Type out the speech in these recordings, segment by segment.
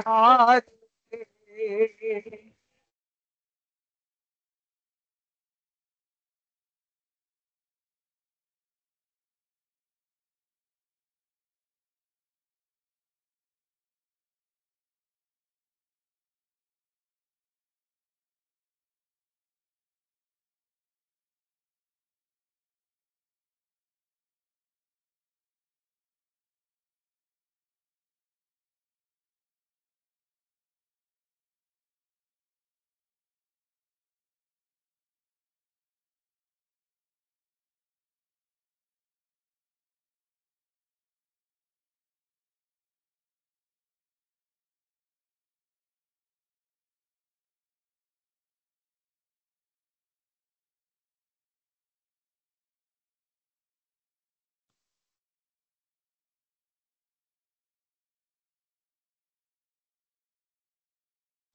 Hare.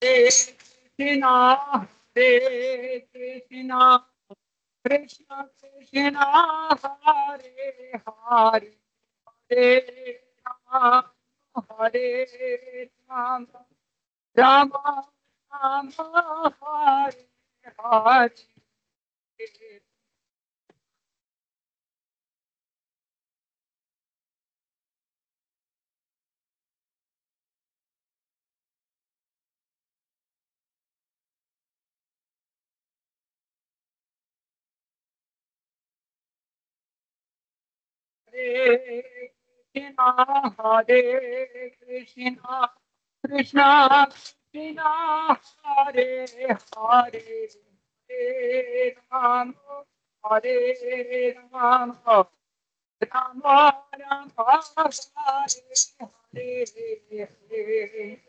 Krishna, Hare Krishna, Krishna Krishna, Hare Hare, Hare Rama, Hare Rama, Rama Rama, Hare Hare. Hare Krishna, Hare Krishna, Krishna Krishna, Hare Hare, Hare Rama, Hare Rama, Rama Rama, Hare Hare.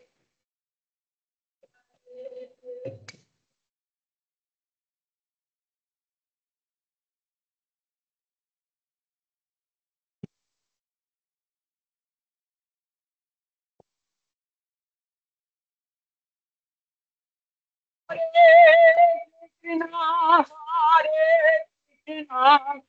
Hare Krishna, Hare Krishna,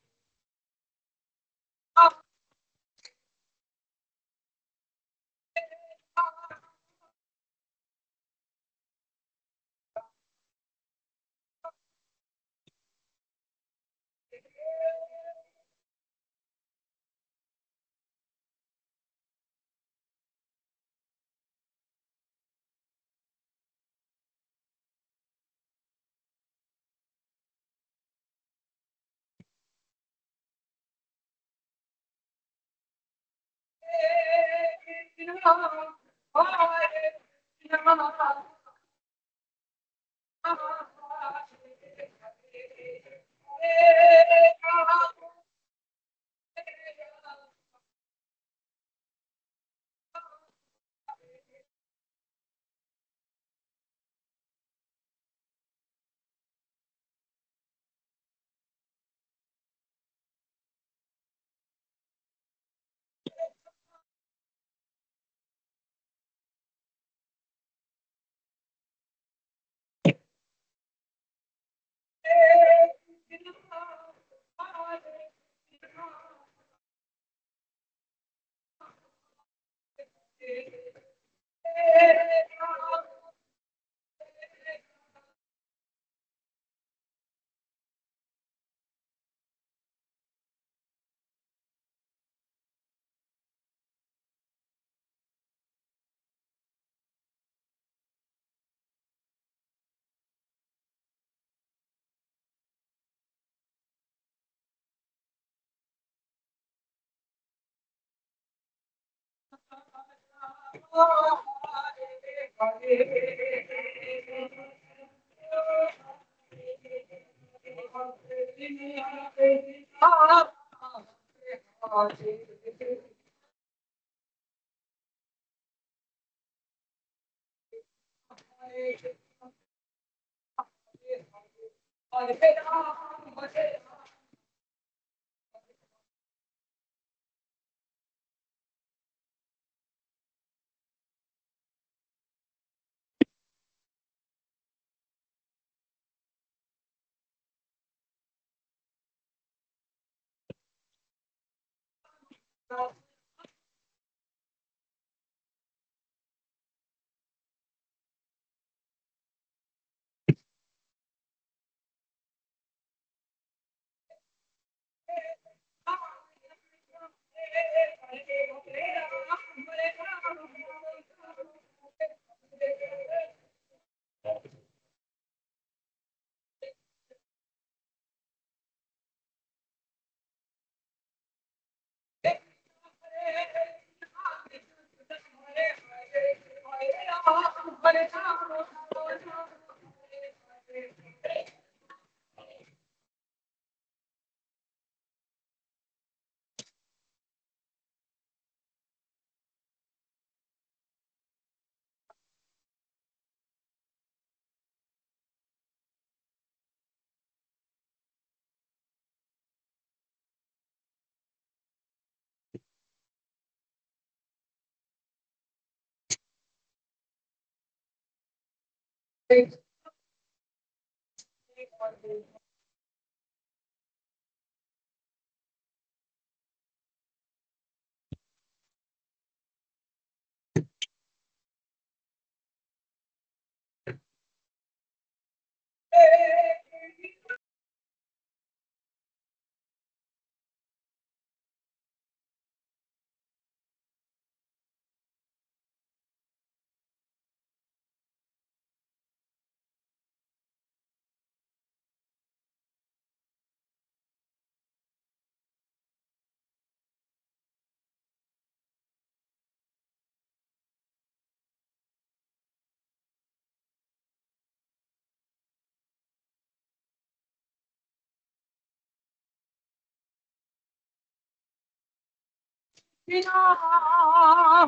Krishna,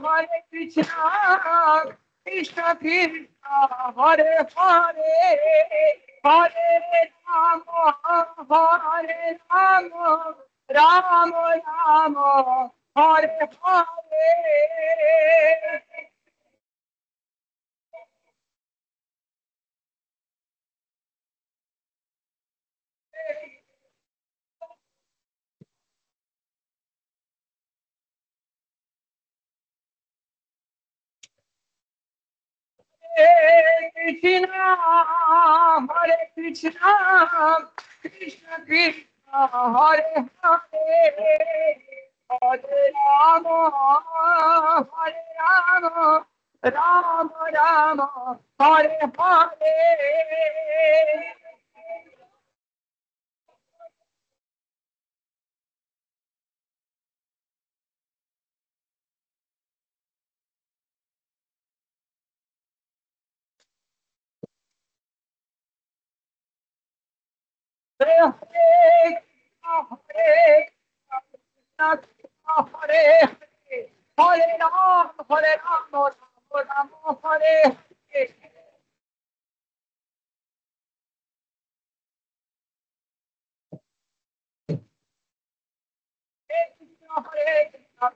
Hare Krishna, Krishna Krishna, Hare Hare, Hare Rama, Hare Rama, Rama Rama, Hare Hare. Hare Krishna, Hare Krishna, Krishna Krishna, Hare Hare, Hare Rama, Hare Rama, Rama Rama, Hare Hare. Hare Hare, Hare Krishna, Hare Hare, Hare Rama, Hare Rama, Rama Rama, Hare Hare. Hare Krishna,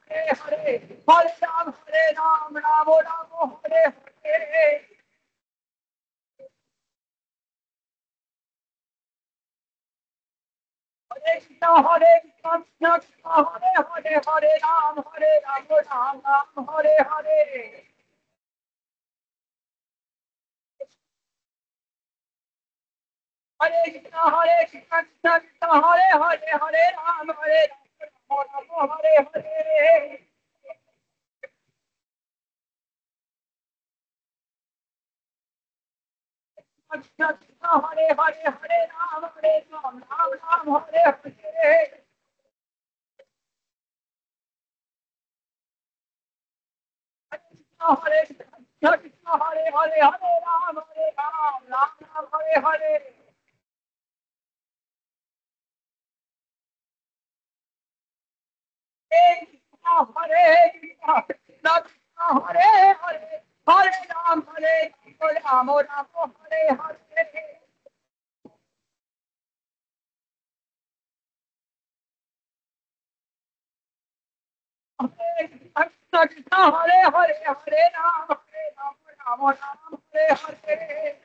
Krishna Krishna, Hare Hare, Hare Ram, Rama Rama, Hare Hare. Hare Krishna, Hare Krishna, Krishna Krishna, Hare Hare, Hare Ram, Ram Ram, Hare Hare. Hare Krishna, Hare Krishna, Krishna Krishna, Hare Hare, Hare Ram, Ram Ram, Hare Hare. Krishna Krishna, Hare Hare, Hare Ram, Ram Ram, Hare Hare. Hare Krishna, Krishna Hare Hare, Hare Ram, Ram Ram, Hare Hare. Hare Krishna, Hare Krishna, Krishna Krishna, Hare Hare, Hare Ram, Ram Ram, Hare Hare. Hare Krishna, Krishna Hare Hare, Hare Ram, Ram Ram, Hare Hare.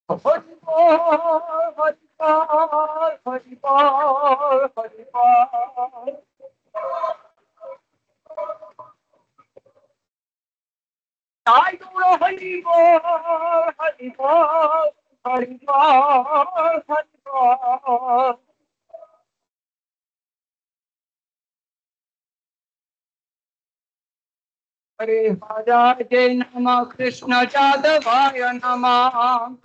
Hari Bol, Hari Bol, Hari Bol, Hari Bol. I don't know Hari Bol, Hari Bol, Hari Bol, Hari Bol. Hare Radhe Nama Krishna Jadavaya Nama.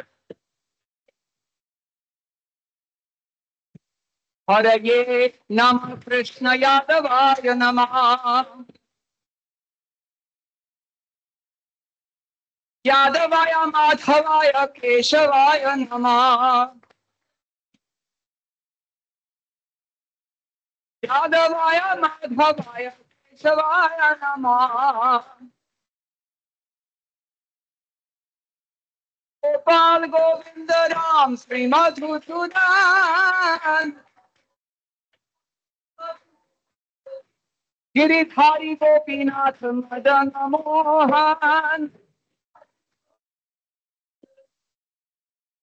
Hare Nama Krishna Yadavaya Namaha. Yadavaya Madhavaya Keshavaya Namaha. Yadavaya Madhavaya Keshavaya Namaha. Gopal Govinda Ram Sri Madhusudan. Giridhari Gopinath Madan Mohan.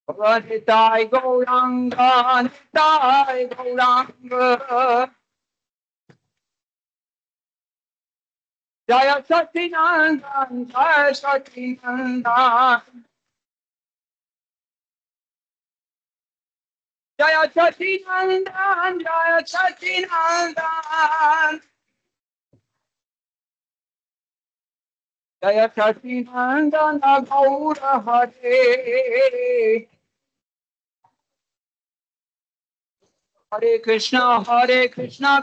Nitai Gauranga, Nitai Gauranga. Jaya Satinandan, Jaya Satinandan. Jaya Satinandan, Jaya Satinandan. Jaya Satinandan, Gaura Hare. Hare Krishna, Krishna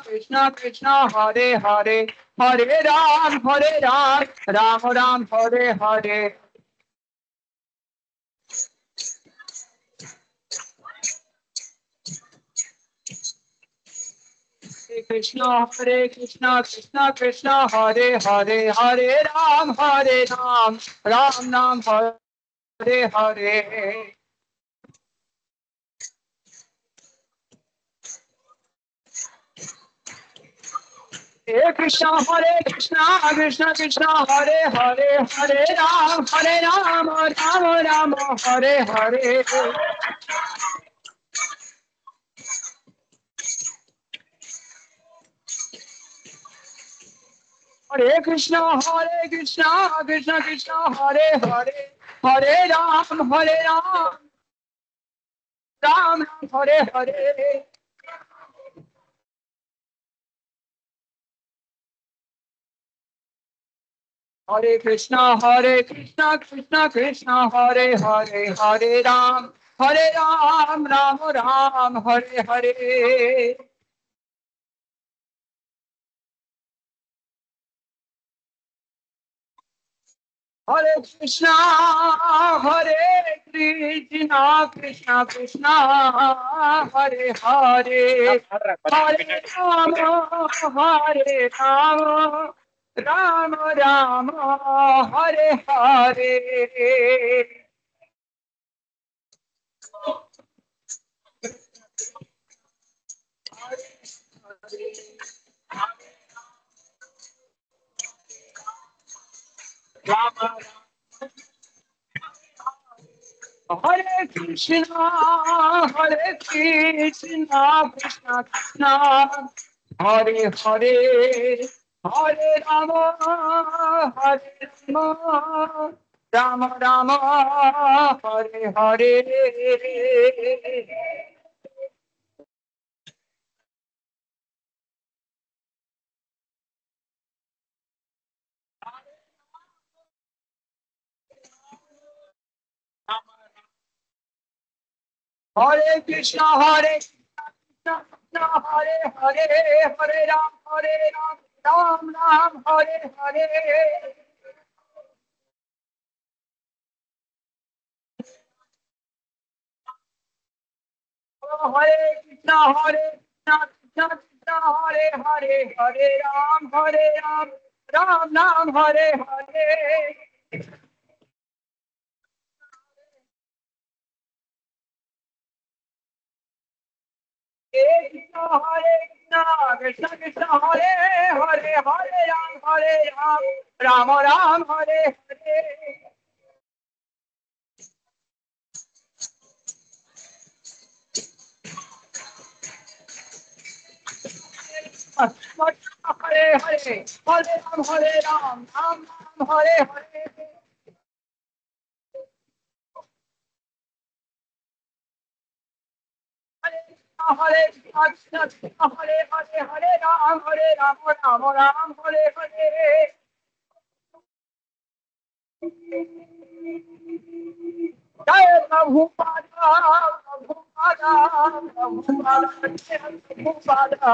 Krishna, Hare Hare, Hare Ram, Ram Ram, Hare Hare. Hare Krishna, Krishna Krishna, Hare Hare, Hare Ram, Ram Ram, Hare Hare. Hare Krishna, Krishna Krishna, Hare Hare, Hare Ram, Ram Ram, Hare Hare. Hare Krishna, Krishna Krishna, Hare Hare, Hare Ram, Ram Ram, Hare Hare. Hare Krishna, Krishna Krishna, Hare Hare, Hare Ram, Ram Ram, Hare Hare. Hare Krishna, Krishna Krishna, Hare Hare, Hare Rama, Ram Ram, Hare Hare. Rama Hare Krishna, Krishna Krishna, Hare Hare, Hare Rama, Rama Rama, Hare Hare. Hare Krishna, Krishna, Hare Hare, Hare Ram, Ram Ram, Hare Hare. Hare Krishna, Krishna Krishna, Hare Hare, Hare Ram, Ram Ram, Hare Hare. Hare Krishna, Krishna Hare Hare, Hare Ram, Ram Ram, Hare Hare. Hare Hare, Hare Ram, Ram Ram, Hare Hare. Hare Krishna, Hare Hare, Hare Ram, Ram Ram, Hare Hare. जय Prabhupada Prabhupada Prabhupada Prabhupada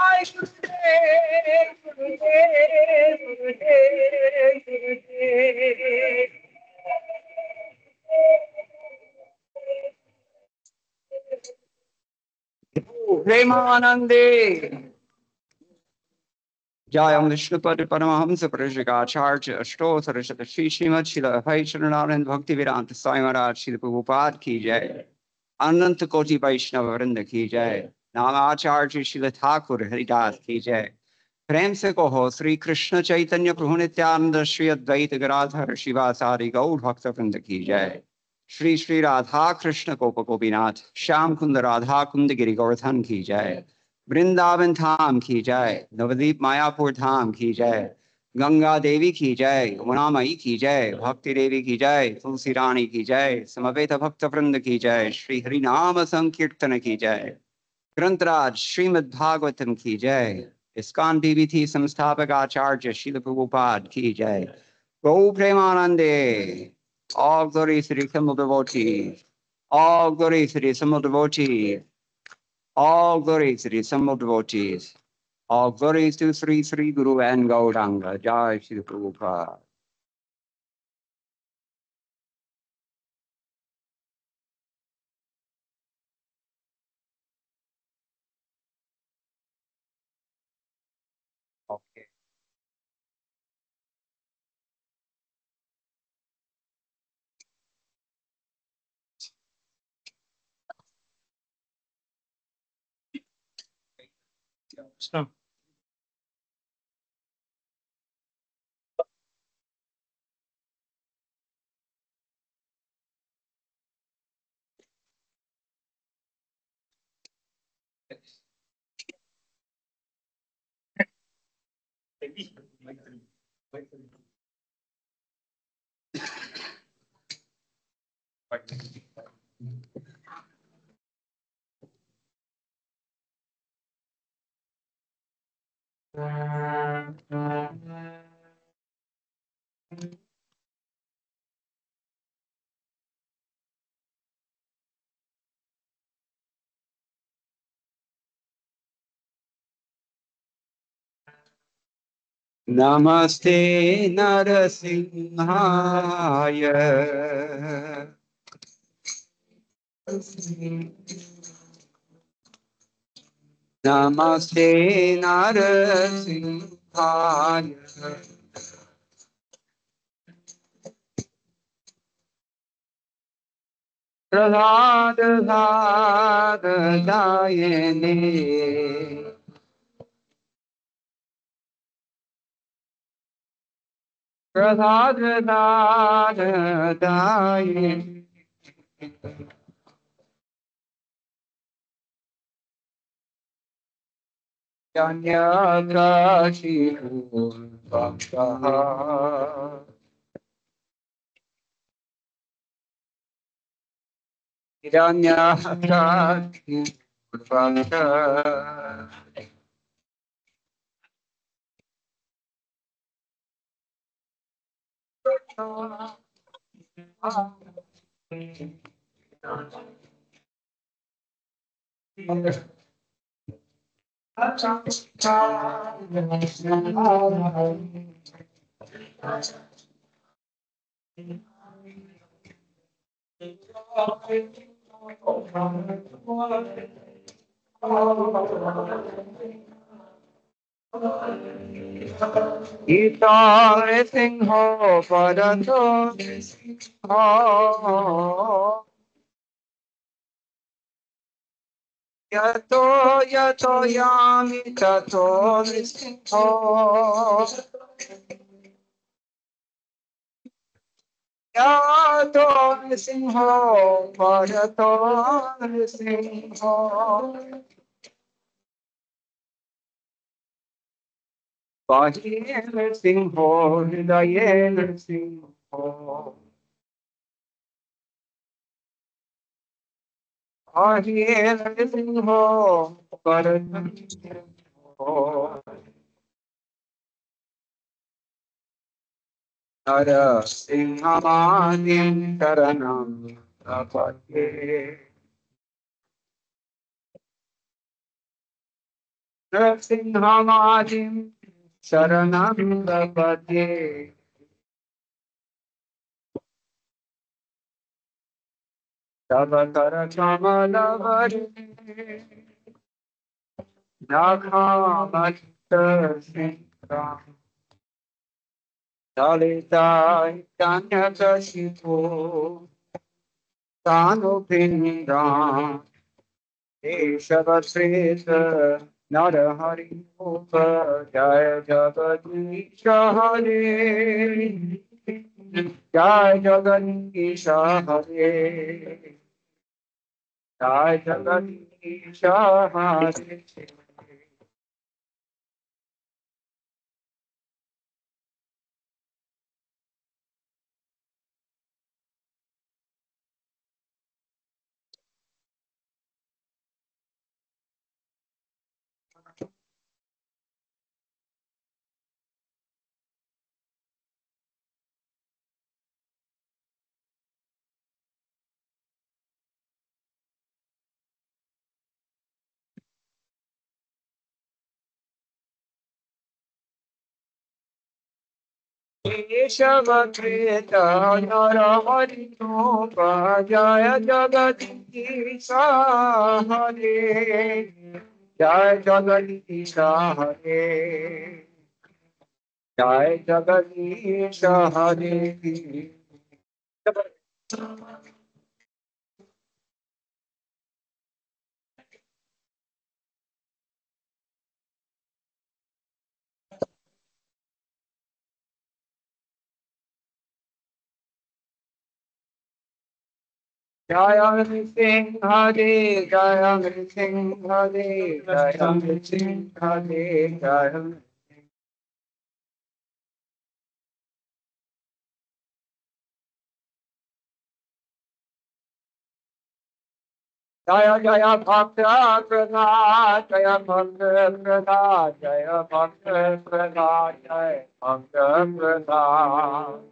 I Gurudev Gurudev Gurudev Gurudev Premanande Jayam Vishnupati Paramahamsa Prajikacharya Ashto Saraswati Shri Srimad Srila Vaishnavanand Bhakti Vedanta Swami Maharaj Srila Prabhupada Ki Jai Anant Koti Vaishnava Vrinda Ki Jai Namacharya Srila Thakur Haridas Ki Jai प्रेम से कहो श्री कृष्ण चैतन्य प्रभु नित्यानंद श्री अद्वैत गदाधर शिवासादि गौर भक्त वृंद की जय श्री श्री राधा कृष्ण गोप गोपीनाथ श्याम कुंद राधा कुंद गिरि गोवर्धन की जय वृंदावन धाम की जय नवदीप मायापुर धाम की जय गंगा देवी की जय उमामयी की जय भक्ति देवी की जय तुलसी रानी की जय समवेत भक्त वृंद की जय श्री हरि नाम संकीर्तन की जय ग्रंथराज श्रीमद् भागवतम की जय इस्कॉन बीबीथी संस्थापक आचार्य Srila Prabhupada की जय गौ प्रेमानंदे all glory to the Tamil devotees all glory to the Tamil devotees all glory to the Tamil devotees all glories to Sri Sri Guru and Gauranga Jai Srila Prabhupada okay so Namaste Narasimhaya Namaste Narasimhaya Prahlada Dayane Yanyakashi Bhaktaha Hiranyakashi Bhaktaha Itare Singho Parato Singho Yato Yato Yami Tato Singho Yato Singho Parato Singho Bahir Singho Hridayer Singho Bahir Singho Parato Singho नरसिंहमादिं शरणं प्रपद्ये नरसिंहमादिं शरणं प्रपद्ये तव करकमलवरे नाखामत्तसिंहां दलिताय कन्यकशिपो तानुभिन्दाम् केशवश्रेष्ठ नरहरि भूप जय जगदीश हरे जय जगदीश हरे जय जगदीश हरे केशवकृत नरहरि भूप जय जगदीश हरे जय जगदीश हरे जय जगदीश हरे जय नृसिंह हरे जय नृसिंह हरे जय नृसिंह हरे जय जय भक्त प्रदान जय भक्त प्रदान जय भक्त प्रदान जय भक्त प्रदान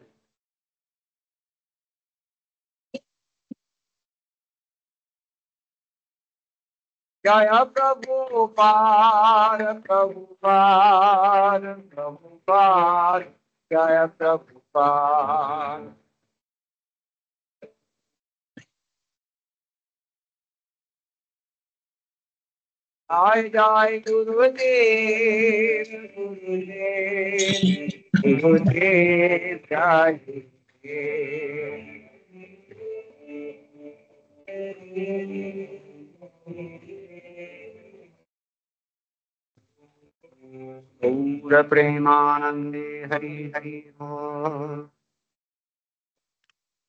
जय प्रभुपाद प्रभुपाद प्रभुपाद जय प्रभुपाद जय जय गुरुदेव गुरुदेव गुरुदेव जय पूर्ण प्रेमानंदे हरि हरि बोल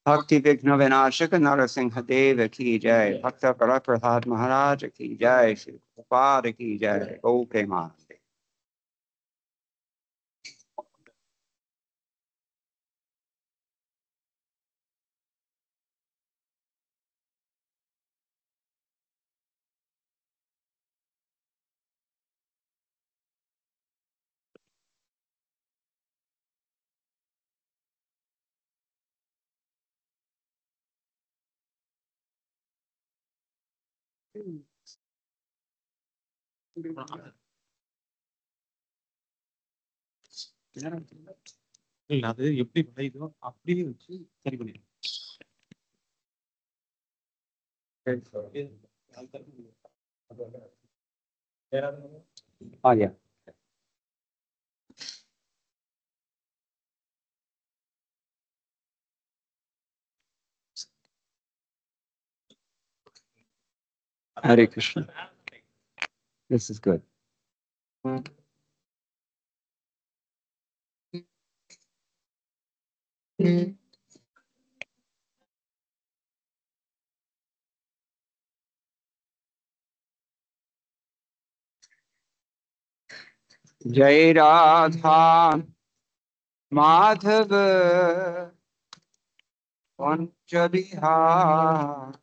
भक्ति विघ्न विनाशक नरसिंह देव की जय भक्त प्रहलाद महाराज की जय श्री गोपाल की जय गौ प्रेमानंदे இல்ல அது எப்படி விளையுதோ அப்படியே வச்சு சரி பண்ணிடலாம். आ गया Hare Krishna. This is good. जय राधा माधव पंच बिहार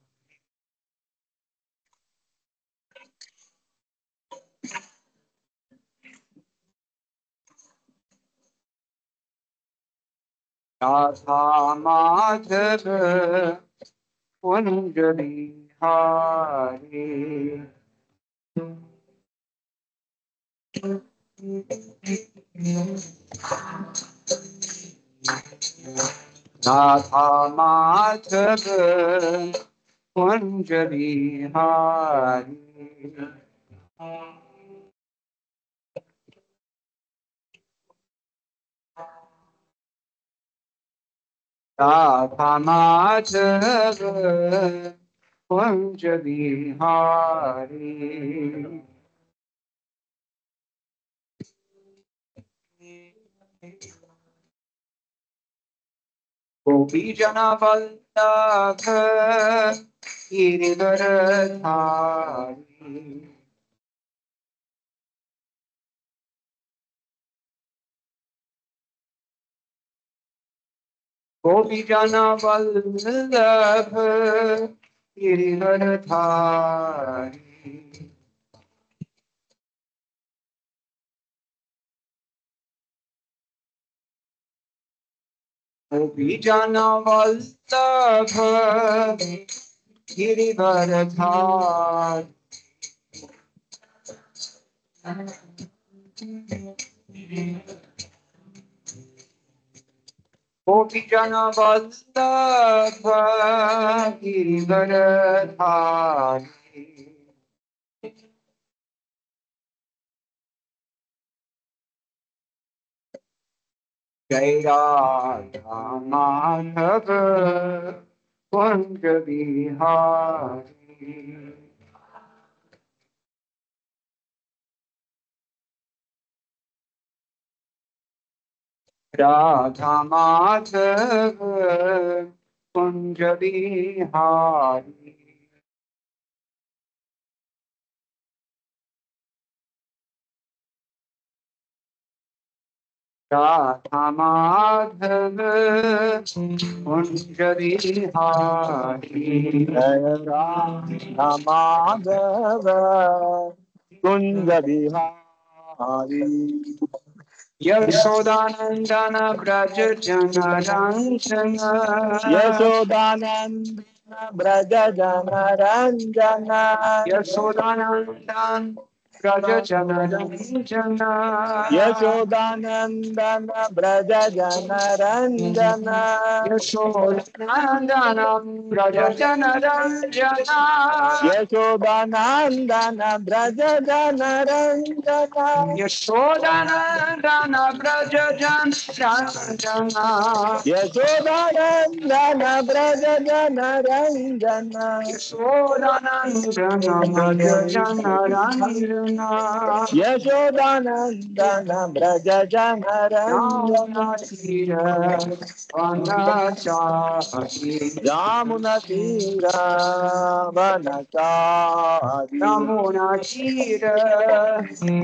राधा माधव कुंज बिहारी राधा माधव कुंज बिहारी राधा माधव कुंज बिहारी गोपी जना वल्लभ गिरिवरधारी गोपी जना वल्लभ गिरिवरधारी गोपी जना वल्लभ गिरिवरधारी गोपी जना वल्लभ गिरिवरधारी जय राधा माधव कुंज बिहारी राधा माधव कुंज बिहारी राधा माधव कुंज बिहारी राधा माधव कुंज बिहारी यशोदानंदन ब्रज जन रंजन यशोदानंद ब्रज जन रंजन यशोदानंदन ब्रज जन रंजन यशोदानंदन ब्रज जन रंजन यशोदानंदन ब्रज जन रंजन यशोदानंदन ब्रज जन रंजन यशोदानंदन ब्रज जन रंजन यशोदानंदन ब्रज जन रंजन यशोदानंदन ब्रज जन रंजन यशोदानंदन ब्रज जन रंजन यमुना तीर वनचारी यमुना तीर वनचारी यमुना तीर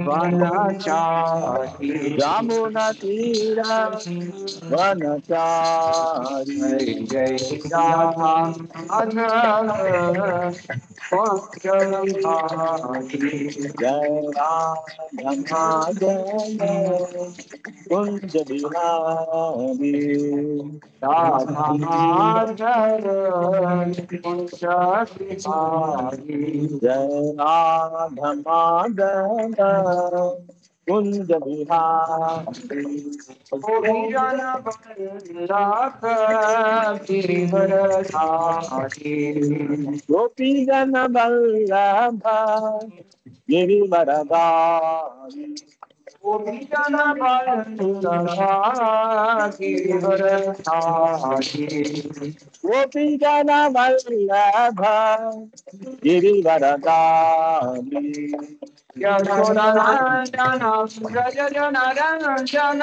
वनचारी यमुना तीर वनचारी जय जय राधा माधव पंकज बिहारी जय राधा माधव कुंज बिहारी राधा माधव कुंज बिहारी जय राधा माधव कुंज बिहारी गोपी जन वल्लभ गिरिवरधारी गोपी जन वल्लभ गिरिवरधारी गोपी जन वल्लभ गिरिवरधारी गोपी जन वल्लभ गिरिवरधारी यशोदानंदन ब्रज जन रंजन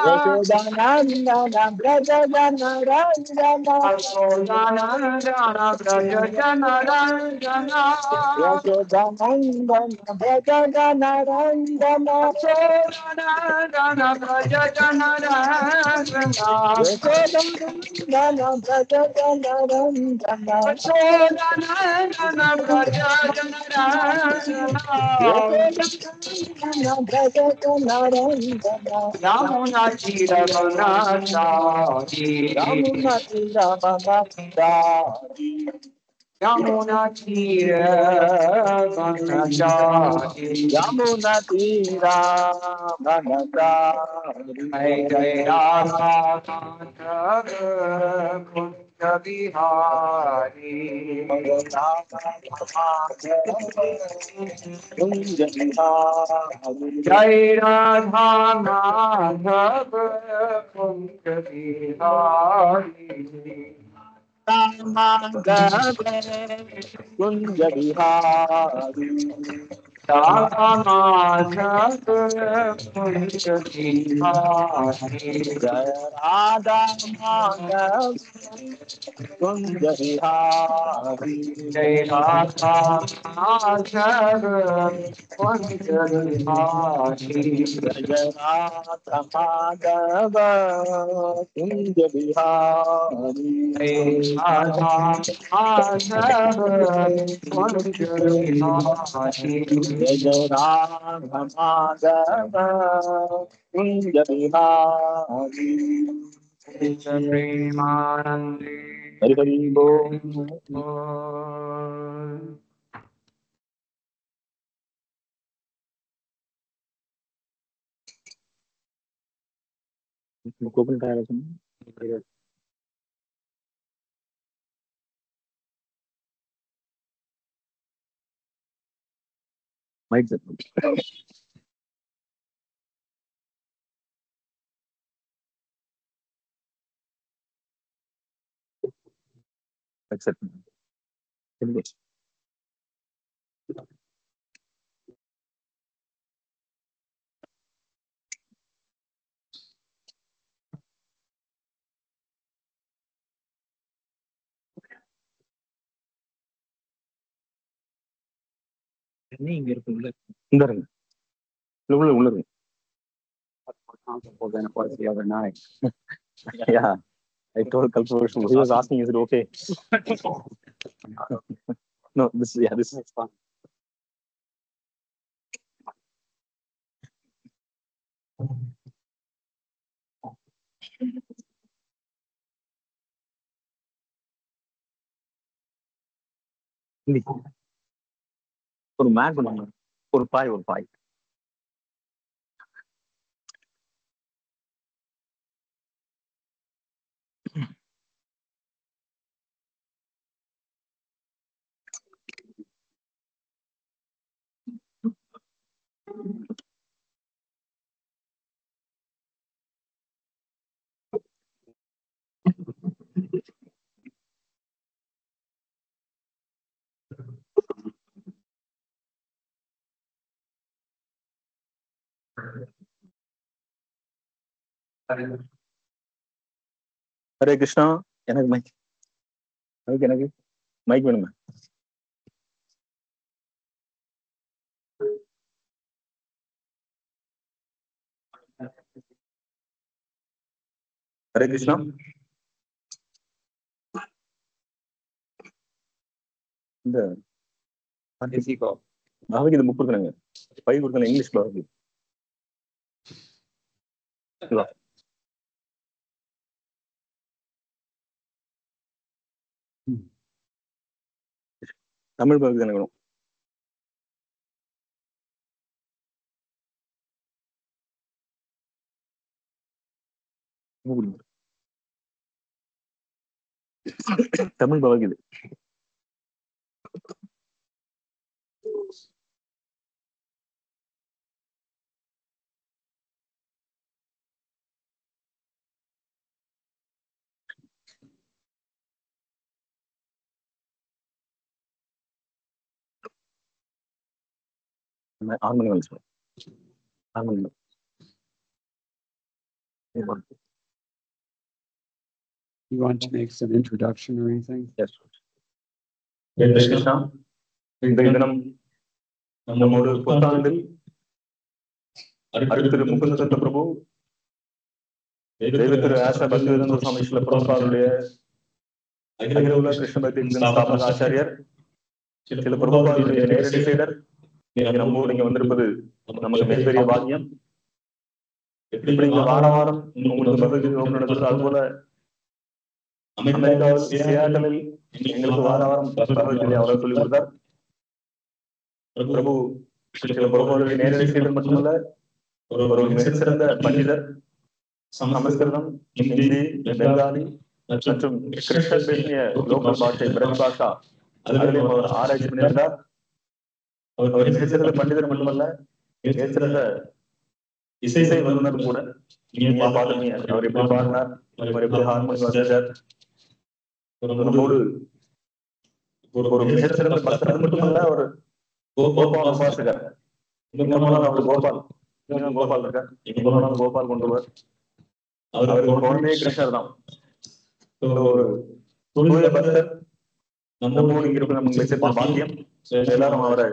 यशोदानंदन ब्रज जन रंजन यशोदानंदन ब्रज जन रंजन यशोदानंदन ब्रज जन रंजन यशोदानंदन ब्रज जन रंजन यशोदानंदन ब्रज जन रंजन यशोदानंदन ब्रज जन यमुना तीर यमुना तीर यमुना तीरा जय जय राधा माधव कुंज बिहारी कुंज बिहारी जय राधा माधव कुंज बिहारी कुंज बिहारी राधा माधव कुंज बिहारी जय राधा माधव कुंज बिहारी जय राधा माधव कुंज बिहारी जय राधा माधव कुंज बिहारी जय राधा माधव कुंज बिहारी जय राधा माधव कुंज बिहारी प्रेमानंदे हरि हरि बोल Open tire might accept நீங்க இருக்குல்ல இந்த இருங்க உள்ள இருங்க comfortable than it was the other night. yeah I told Kalpurushan he was asking is it okay no this is fun ஒரு மேட் பண்ணுங்க ஒரு பாய் ஹரே கிருஷ்ணா எனக்கு எனக்கு மைக் வேணுமே ஹரே கிருஷ்ணா இந்த பகவத்கீதை புக் கொடுக்குறாங்க 5 கொடுத்தாங்க இங்கிலீஷ் பகவத்கீதை தமிழ் பகவத்கீதை வேணும் தமிழ் பகவத்கீதை ஆன் பண்ணி வந்து ஆன் பண்ணி You want to make some introduction or anything? Yes. Krishna இந்த தினம் நம்மோடு புத்தாண்டில் அடுத்த முகுந்த தத்த பிரபு தேவத்திரு ஆசா பக்திவேதாந்த சுவாமி ஸ்ரீல பிரபுபாதுடைய அகில உலக கிருஷ்ண பக்தி ஸ்தாபக ஆச்சாரியர் சில பிரபுபாதருடைய நேரடி சீடர் நம்மோடு இங்க வந்திருப்பது நமக்கு மிகப்பெரிய பாக்கியம். எப்படி இங்க வார வாரம் உங்களுக்கு பகவத்கீதை நடத்துறது, அது போல அமெரிக்காவில் சியாட்டலில் எங்களுக்கு வார வாரம் பகவத்கீதை அவரை சொல்லிக் கொடுத்தார். பிரபு சில பிரபுடைய நேரடி சீடர் மட்டுமல்ல, ஒரு மிகச்சிறந்த பண்டிதர். சமஸ்கிருதம், ஹிந்தி, பெங்காலி மற்றும் கிருஷ்ணன் பேசிய லோக்கல் பாஷை பிரஜ் பாஷா அதிலையும் அவர் ஆராய்ச்சி பண்ணியிருந்தார். அவர் மிகச்சிறந்த பண்டிதர் மட்டுமல்ல, மிகச்சிறந்த இசை வல்லுநர் கூட. நீங்க பாத்துருங்க அவர் எப்படி பாடினார், அவர் எப்படி ஹார்மோனி வாசிச்சார். நம்மோடு ஒரு மிகச்சிறந்த பக்தர் மட்டுமல்ல, அவர் கோபால் உபாசகர். இங்க போனாலும் அவர் கோபால் இருக்கார், இங்க போனாலும் கோபால் கொண்டுவர். அவருக்கு குழந்தையே கிருஷ்ணர் தான். ஒரு தூய பக்தர் நம்மோடு இங்க இருப்பது நமக்கு மிகச்சிறந்த பாக்கியம். எல்லாரும் அவரை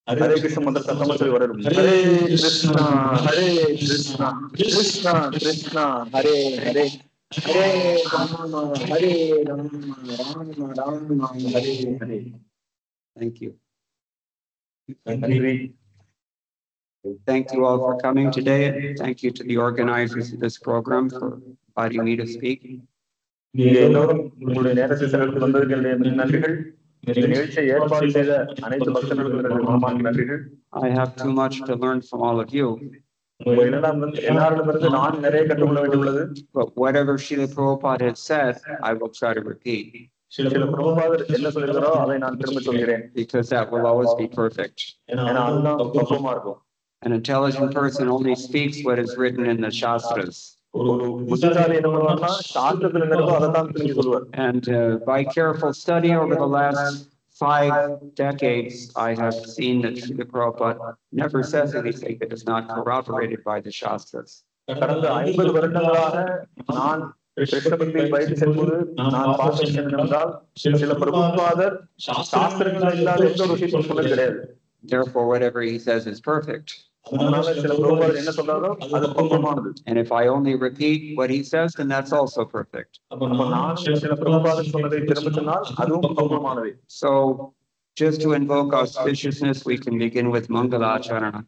ஹரே கிருஷ்ண மந்திர சத்தமா சொல்லி வரணும். ஹரே கிருஷ்ணா ஹரே கிருஷ்ணா கிருஷ்ணா கிருஷ்ணா ஹரே ஹரே ஹரே ராம ஹரே ராம ராம ராம ஹரே ஹரே. Thank you. நன்றி. Thank you all for coming today. Thank you to the organizers of this program for inviting me to speak. நீங்க எல்லோரும் உங்களுடைய நேரத்தை செலவிட்டு வந்ததற்கு என்னுடைய நன்றிகள். இந்த நிகழ்ச்சியை ஏற்பாடு செய்த அனைத்து பக்தர்களுக்கும் மனமார்ந்த நன்றிகள். I have too much to learn from all of you. எல்லாரிடமிருந்து நான் நிறைய கற்றுக்கொள்ள வேண்டியுள்ளது. But whatever Srila Prabhupada has said, I will try to repeat. சில பிரபுபாதர் என்ன சொல்கிறாரோ அதை நான் திரும்ப சொல்கிறேன். Because that will always be perfect. ஏன்னா அதுதான் பக்குவமா இருக்கும். An intelligent person only speaks what is written in the Shastras. And by careful study over the last 5 decades, I have seen that Srila Prabhupada never says anything that is not corroborated by the Shastras. கடந்த 50 வருடங்களாக நான் கிருஷ்ணபக்தியில் பயிற்சி செல்வது நான் பார்த்தேன் என்றால் சில பிரபுபாதர் சாஸ்திரங்கள் இல்லாத எந்த ஒரு விஷயத்தையும் சொன்னது கிடையாது. Therefore, whatever he says is perfect. And if I only repeat what he says, then that's also perfect. So, just to invoke auspiciousness, we can begin with Mangalacharana.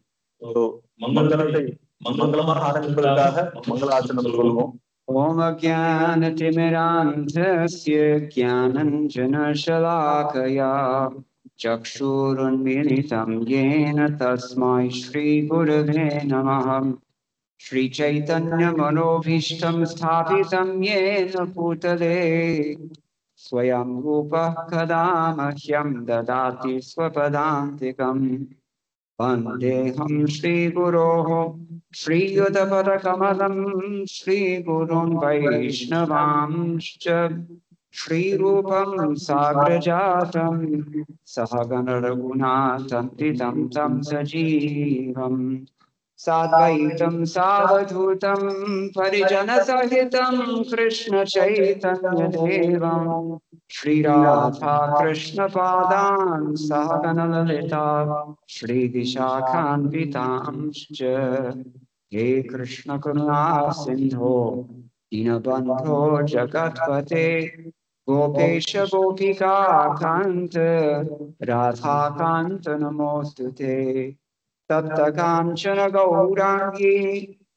Om Jnanatimirandhasya Jnananjana-shalakaya Chakshurunmilitam yena tasmai Shri Gurave Namaha. Shri Chaitanya Manobhishtam Sthapitam yena Bhutale Swayam Rupa Kadamahyam Dadati Swapadantikam. Vandeham Shri Guroho Shri Yudapadakamalam Shri Gurun Vaishnavamscha Shri Rupam Sagrajatam Sahagana Raghunatham Titam Tam Sajivam Sadvaitam Savadhutam Parijana Sahitam Krishna Chaitanya Devam Shri Radha Krishna Padan Sahagana Lalita Shri Vishakhanvitamscha He Krishna Karuna Sindho Dinabandho Jagatpate Gopesha Gopika Kanta Radha Kanta Namostute Tapta Kanchana Gaurangi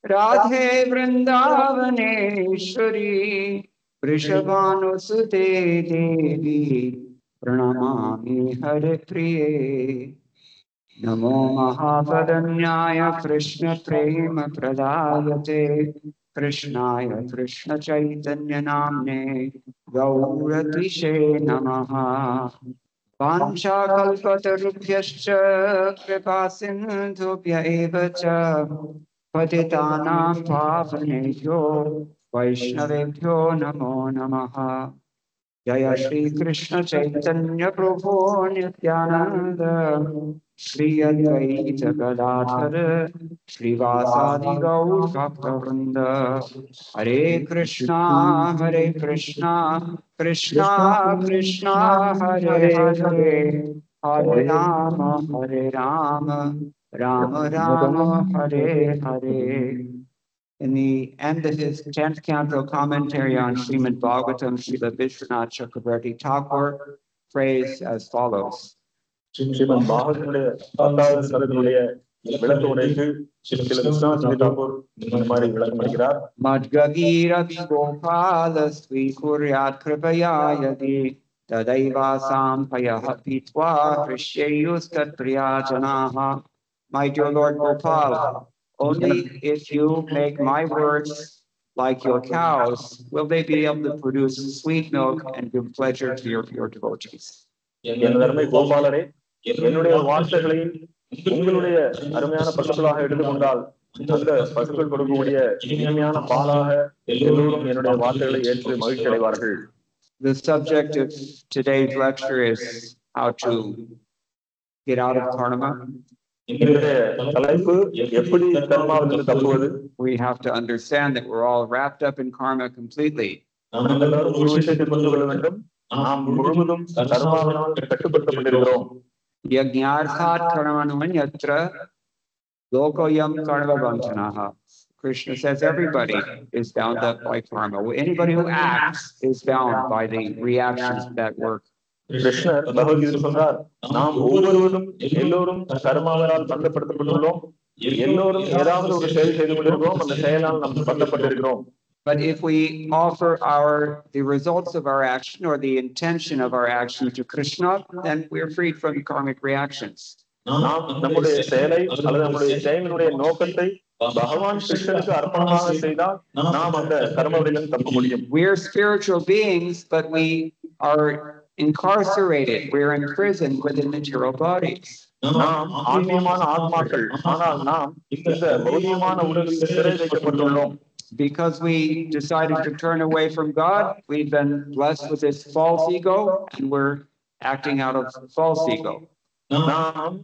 Radhe Vrindavaneshwari Vrishabhanusute Devi Pranamami Hare Priye. Namo Mahapadanyaya Krishna Prema Pradayate Krishnaya Krishna Chaitanya Namne Gauratvishe Namaha. Vancha kalpatarubhyascha kripasindhubhya eva cha patitanam pavanebhyo vaishnavebhyo namo namaha. Jaya Shri Krishna Chaitanya Prabhu Nityananda Shri Advaita Gadadhara Shri Vasadi Gaur Bhakta-vrinda. Hare Krishna Krishna Krishna Hare Hare Hare Rama Rama Rama Hare Hare. In the end of his 10th canto commentary on Srimad Bhagavatam, Srila Vishwanath Chakravarti Thakur phrased as follows. Srimad பாகவதனுடைய 10வது ஸ்கந்தத்தினுடைய விளக்க உரைக்கு சில விஸ்வநாத் தாக்கூர் இந்த மாதிரி விளக்கம் அளிக்கிறார். மத்ககீரபி கோபால ஸ்வீகுர்யாத் கிருபயா யதி ததைவாசாம் பயஹ பீத்வா ஹ்ருஷ்யேயுஸ்தத் ப்ரியாஜனாஹ. My dear Lord Gopal, only if you make my words like your cows will they be able to produce sweet milk and give pleasure to your devotees. என் அருமை கோபாலரே, என்னுடைய வார்த்தைகளை உங்களுடைய அருமையான பசுக்களாக எடுத்துக்கொண்டால் அந்த பசுக்கள் கொடுக்கக்கூடிய இனிமையான பாலாக எல்லோரும் என்னுடைய வார்த்தைகளை ஏற்று மகிழ்ச்சி அடைவார்கள். The subject of today's lecture is how to get out of karma. இன்றைய தலைப்பு எப்படி கர்மாவிலிருந்து தப்புவது. We have to understand that we're all wrapped up in karma completely. நாம் எல்லாரும் ஒரு விஷயத்தை புரிந்து கொள்ள வேண்டும். நாம் முழுவதும் கர்மாவினால் கட்டுப்படுத்தப்பட்டிருக்கிறோம். Yajnarthat karmananyatra lokoyam karma bandhanaha. Krishna says everybody is bound up by karma. Anybody who acts is bound by the reactions of that work. கிருஷ்ணர் பகவத்கீதை சொல்றார், நாம் ஒவ்வொருவரும் எல்லோரும் கர்மாவினால் பந்தப்படுத்தப்பட்டுள்ளோம். எல்லோரும் ஏதாவது ஒரு செயல் செய்து கொண்டிருக்கிறோம். அந்த செயலால் நாம் பந்தப்பட்டிருக்கிறோம். But if we offer the results of our action or the intention of our action to Krishna, then we're freed from karmic reactions. நாம் நம்முடைய செயலை அல்லது நம்முடைய செயலினுடைய நோக்கத்தை பகவான் கிருஷ்ணனுக்கு அர்ப்பணமாக செய்தால் நாம் அந்த கர்மவிலிருந்து தப்ப முடியும். We're spiritual beings, but we are incarcerated. We're imprisoned within material bodies. நாம் ஆன்மீகமான ஆத்மாக்கள், ஆனால் நாம் இந்த பௌதிகமான உடலில் சிறை வைக்கப்பட்டுள்ளோம். Because we decided to turn away from God, we've been blessed with this false ego, and we're acting out of false ego. நாம்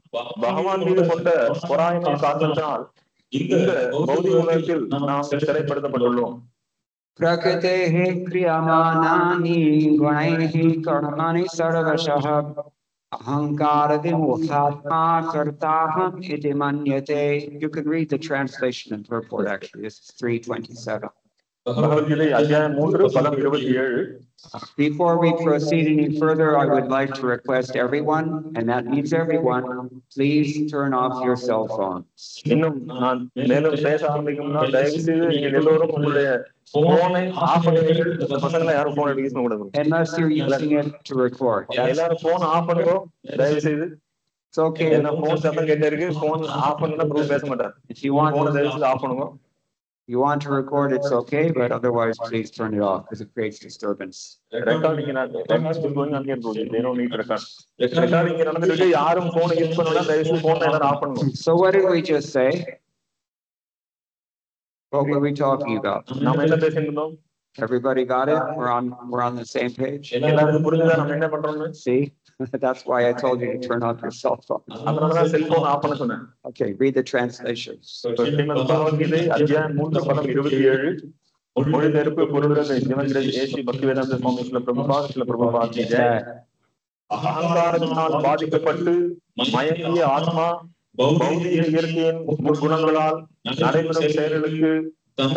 பகவான் மீது கொண்ட பொறாமை காரணத்தினால் இந்த பௌதிக உலகத்தில் நாம் சிறைப்படுத்தப்பட்டுள்ளோம். Prakritehi kriyamanani gunaihi karmani sarvashah ahankara vimukhatma kartaham iti manyate. You can read the translation and purport actually. This is 327. Bhagavad Gita அத்தியாயம் 3 பதம் 27. Before we proceed any further, I would like to request everyone, and that means everyone, please turn off your cell phones. இன்னும் நான் மேலும் பேச ஆரம்பிக்கும்னா தயவு செய்து நீங்கள் எல்லோரும் உங்களுடைய போனை ஆஃப் பண்ணிட்டு பசங்களை யாரும் போன் எடுக்க கூடாது. Unless you're using it to record. எல்லாரும் போன் ஆஃப் பண்ணுங்க தயவு செய்து. It's okay. என்ன போன் சத்தம் கேட்டே இருக்கு, போன் ஆஃப் பண்ணா பிரபு பேச மாட்டார். If you want போனை தயவு செய்து ஆஃப் பண்ணுங்க. You want to record, it's okay, but otherwise, please turn it off because it creates disturbance. Recording going on here, they don't need to record. Recording நடந்துட்டு யாரும் phone use பண்ணா தயவு செய்து போனை எல்லாரும் ஆஃப் பண்ணுங்க. So what did we just say? What were we talking about? நாம என்ன பேசிட்டு இருந்தோம்? Everybody got it? We're on the same page. எல்லாருக்கும் புரியுதா நம்ம என்ன பண்றோம்னு? See? That's why I told you to turn off your cell phone. அதனால தான் செல்போன் ஆஃப் பண்ண சொன்னேன். Okay, read the translation. Srimad Bhagavad Gita அத்தியாயம் 3 பதம் 27. மொழிபெயர்ப்பு பொருளுரை ஜீவன்கிரேஜ் ஏசி பக்திவேதாந்த சுவாமி ஸ்ரீல பிரபுபாத் கி ஜெய். அகங்காரத்தினால் பாதிக்கப்பட்டு மயங்கிய ஆத்மா பௌதிக இயற்கையின் முக்குணங்களால் நடைபெறும் செயல்களுக்கு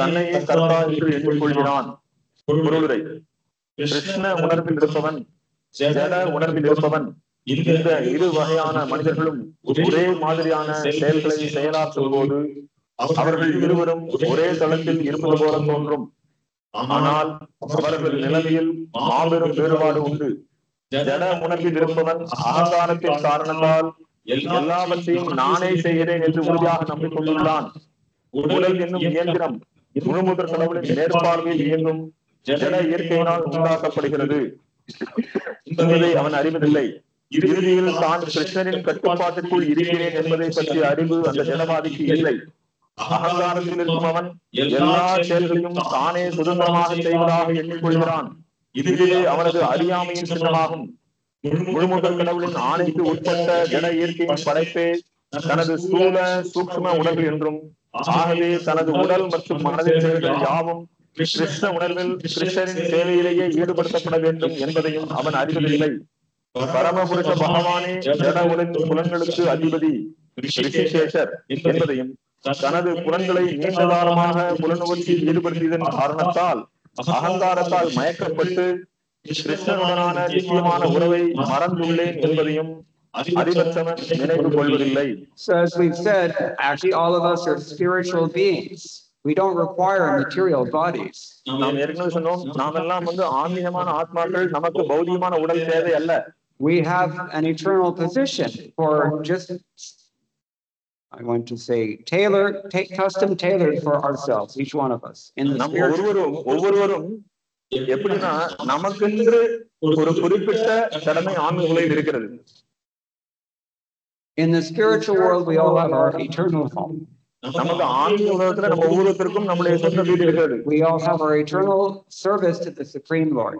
தன்னையே கர்த்தா என்று எண்ணிக்கொள்கிறான். பொருளுரை: கிருஷ்ண உணர்வில் இருப்பவன், ஜட உணர்வில் இருப்பவன், இந்த இரு வகையான மனிதர்களும் ஒரே மாதிரியான செயல்களை செயலாற்றும் போது அவர்கள் இருவரும் ஒரே தளத்தில் இருப்பது போல தோன்றும். ஆனால் அவர்கள் நிலைமையில் மாபெரும் வேறுபாடு உண்டு. ஜட உணர்வில் இருப்பவன் அகங்காரத்தின் காரணத்தால் எல்லாவற்றையும் நானே செய்கிறேன் என்று உறுதியாக நம்பிக்கொண்டுள்ளான். உடல் என்னும் இயந்திரம் முழுமுதற் கடவுளின் மேற்பார்வையில் இயங்கும் ஜட இயற்கையினால் உண்டாக்கப்படுகிறது என்பதை அவன் அறிவதில்லை. இறுதியில் தான் கிருஷ்ணனின் கட்டுப்பாட்டுக்குள் இருக்கிறேன் என்பதை பற்றிய அறிவு அந்த ஜனவாதிக்கு இல்லை. அகங்காரத்தில் இருக்கும் அவன் எல்லா செயல்களையும் தானே சுதந்திரமாக செய்வதாக எண்ணிக்கொள்கிறான். இதுவே அவனது அறியாமையின் சின்னமாகும். முழுமுதற் கடவுளின் ஆணைக்கு உட்பட்ட ஜட இயற்கையின் படைப்பே தனது ஸ்தூல சூக்ஷ்ம உணர்வு என்றும், ஆகவே தனது உடல் மற்றும் மனதின் செயல்கள் யாவும் கிருஷ்ண உணர்வில் கிருஷ்ணரின் சேவையிலேயே ஈடுபடுத்தப்பட வேண்டும் என்பதையும் அவன் அறிவதில்லை. பரமபுருஷ பகவானே ஜட உலகின் புலன்களுக்கு அதிபதி ரிஷிசேஷர் என்பதையும், தனது புலன்களை நீண்டகாலமாக புலனுணர்ச்சியில் ஈடுபடுத்தியதன் காரணத்தால் அகங்காரத்தால் மயக்கப்பட்டு கிருஷ்ணனுடனான நிச்சயமான உறவை மறந்துள்ளேன் என்பதையும் அதிபட்சவன் நினைவு கொள்வதில்லை. So as we've said, actually all of us are spiritual beings. We don't require material bodies. நாம் ஏற்கனவே சொன்னோம், நாம் எல்லாம் ஆன்மீகமான ஆத்மாக்கள், நமக்கு பௌதிகமான உடல் தேவை அல்ல. We have an eternal position for just, I want to say, custom tailored for ourselves, each one of us. In the ஒவ்வொருவரும் எப்படின்னா நமக்கென்று ஒரு குறிப்பிட்ட கடமை ஆன்மீக உலகில் இருக்கிறது. In the spiritual world, we all have our eternal home. நமக்கு ஆன்மீக உலகத்துல நம்ம ஒவ்வொருத்தருக்கும் நம்முடைய சொந்த வீடு இருக்கிறது. We all have our eternal service to the Supreme Lord.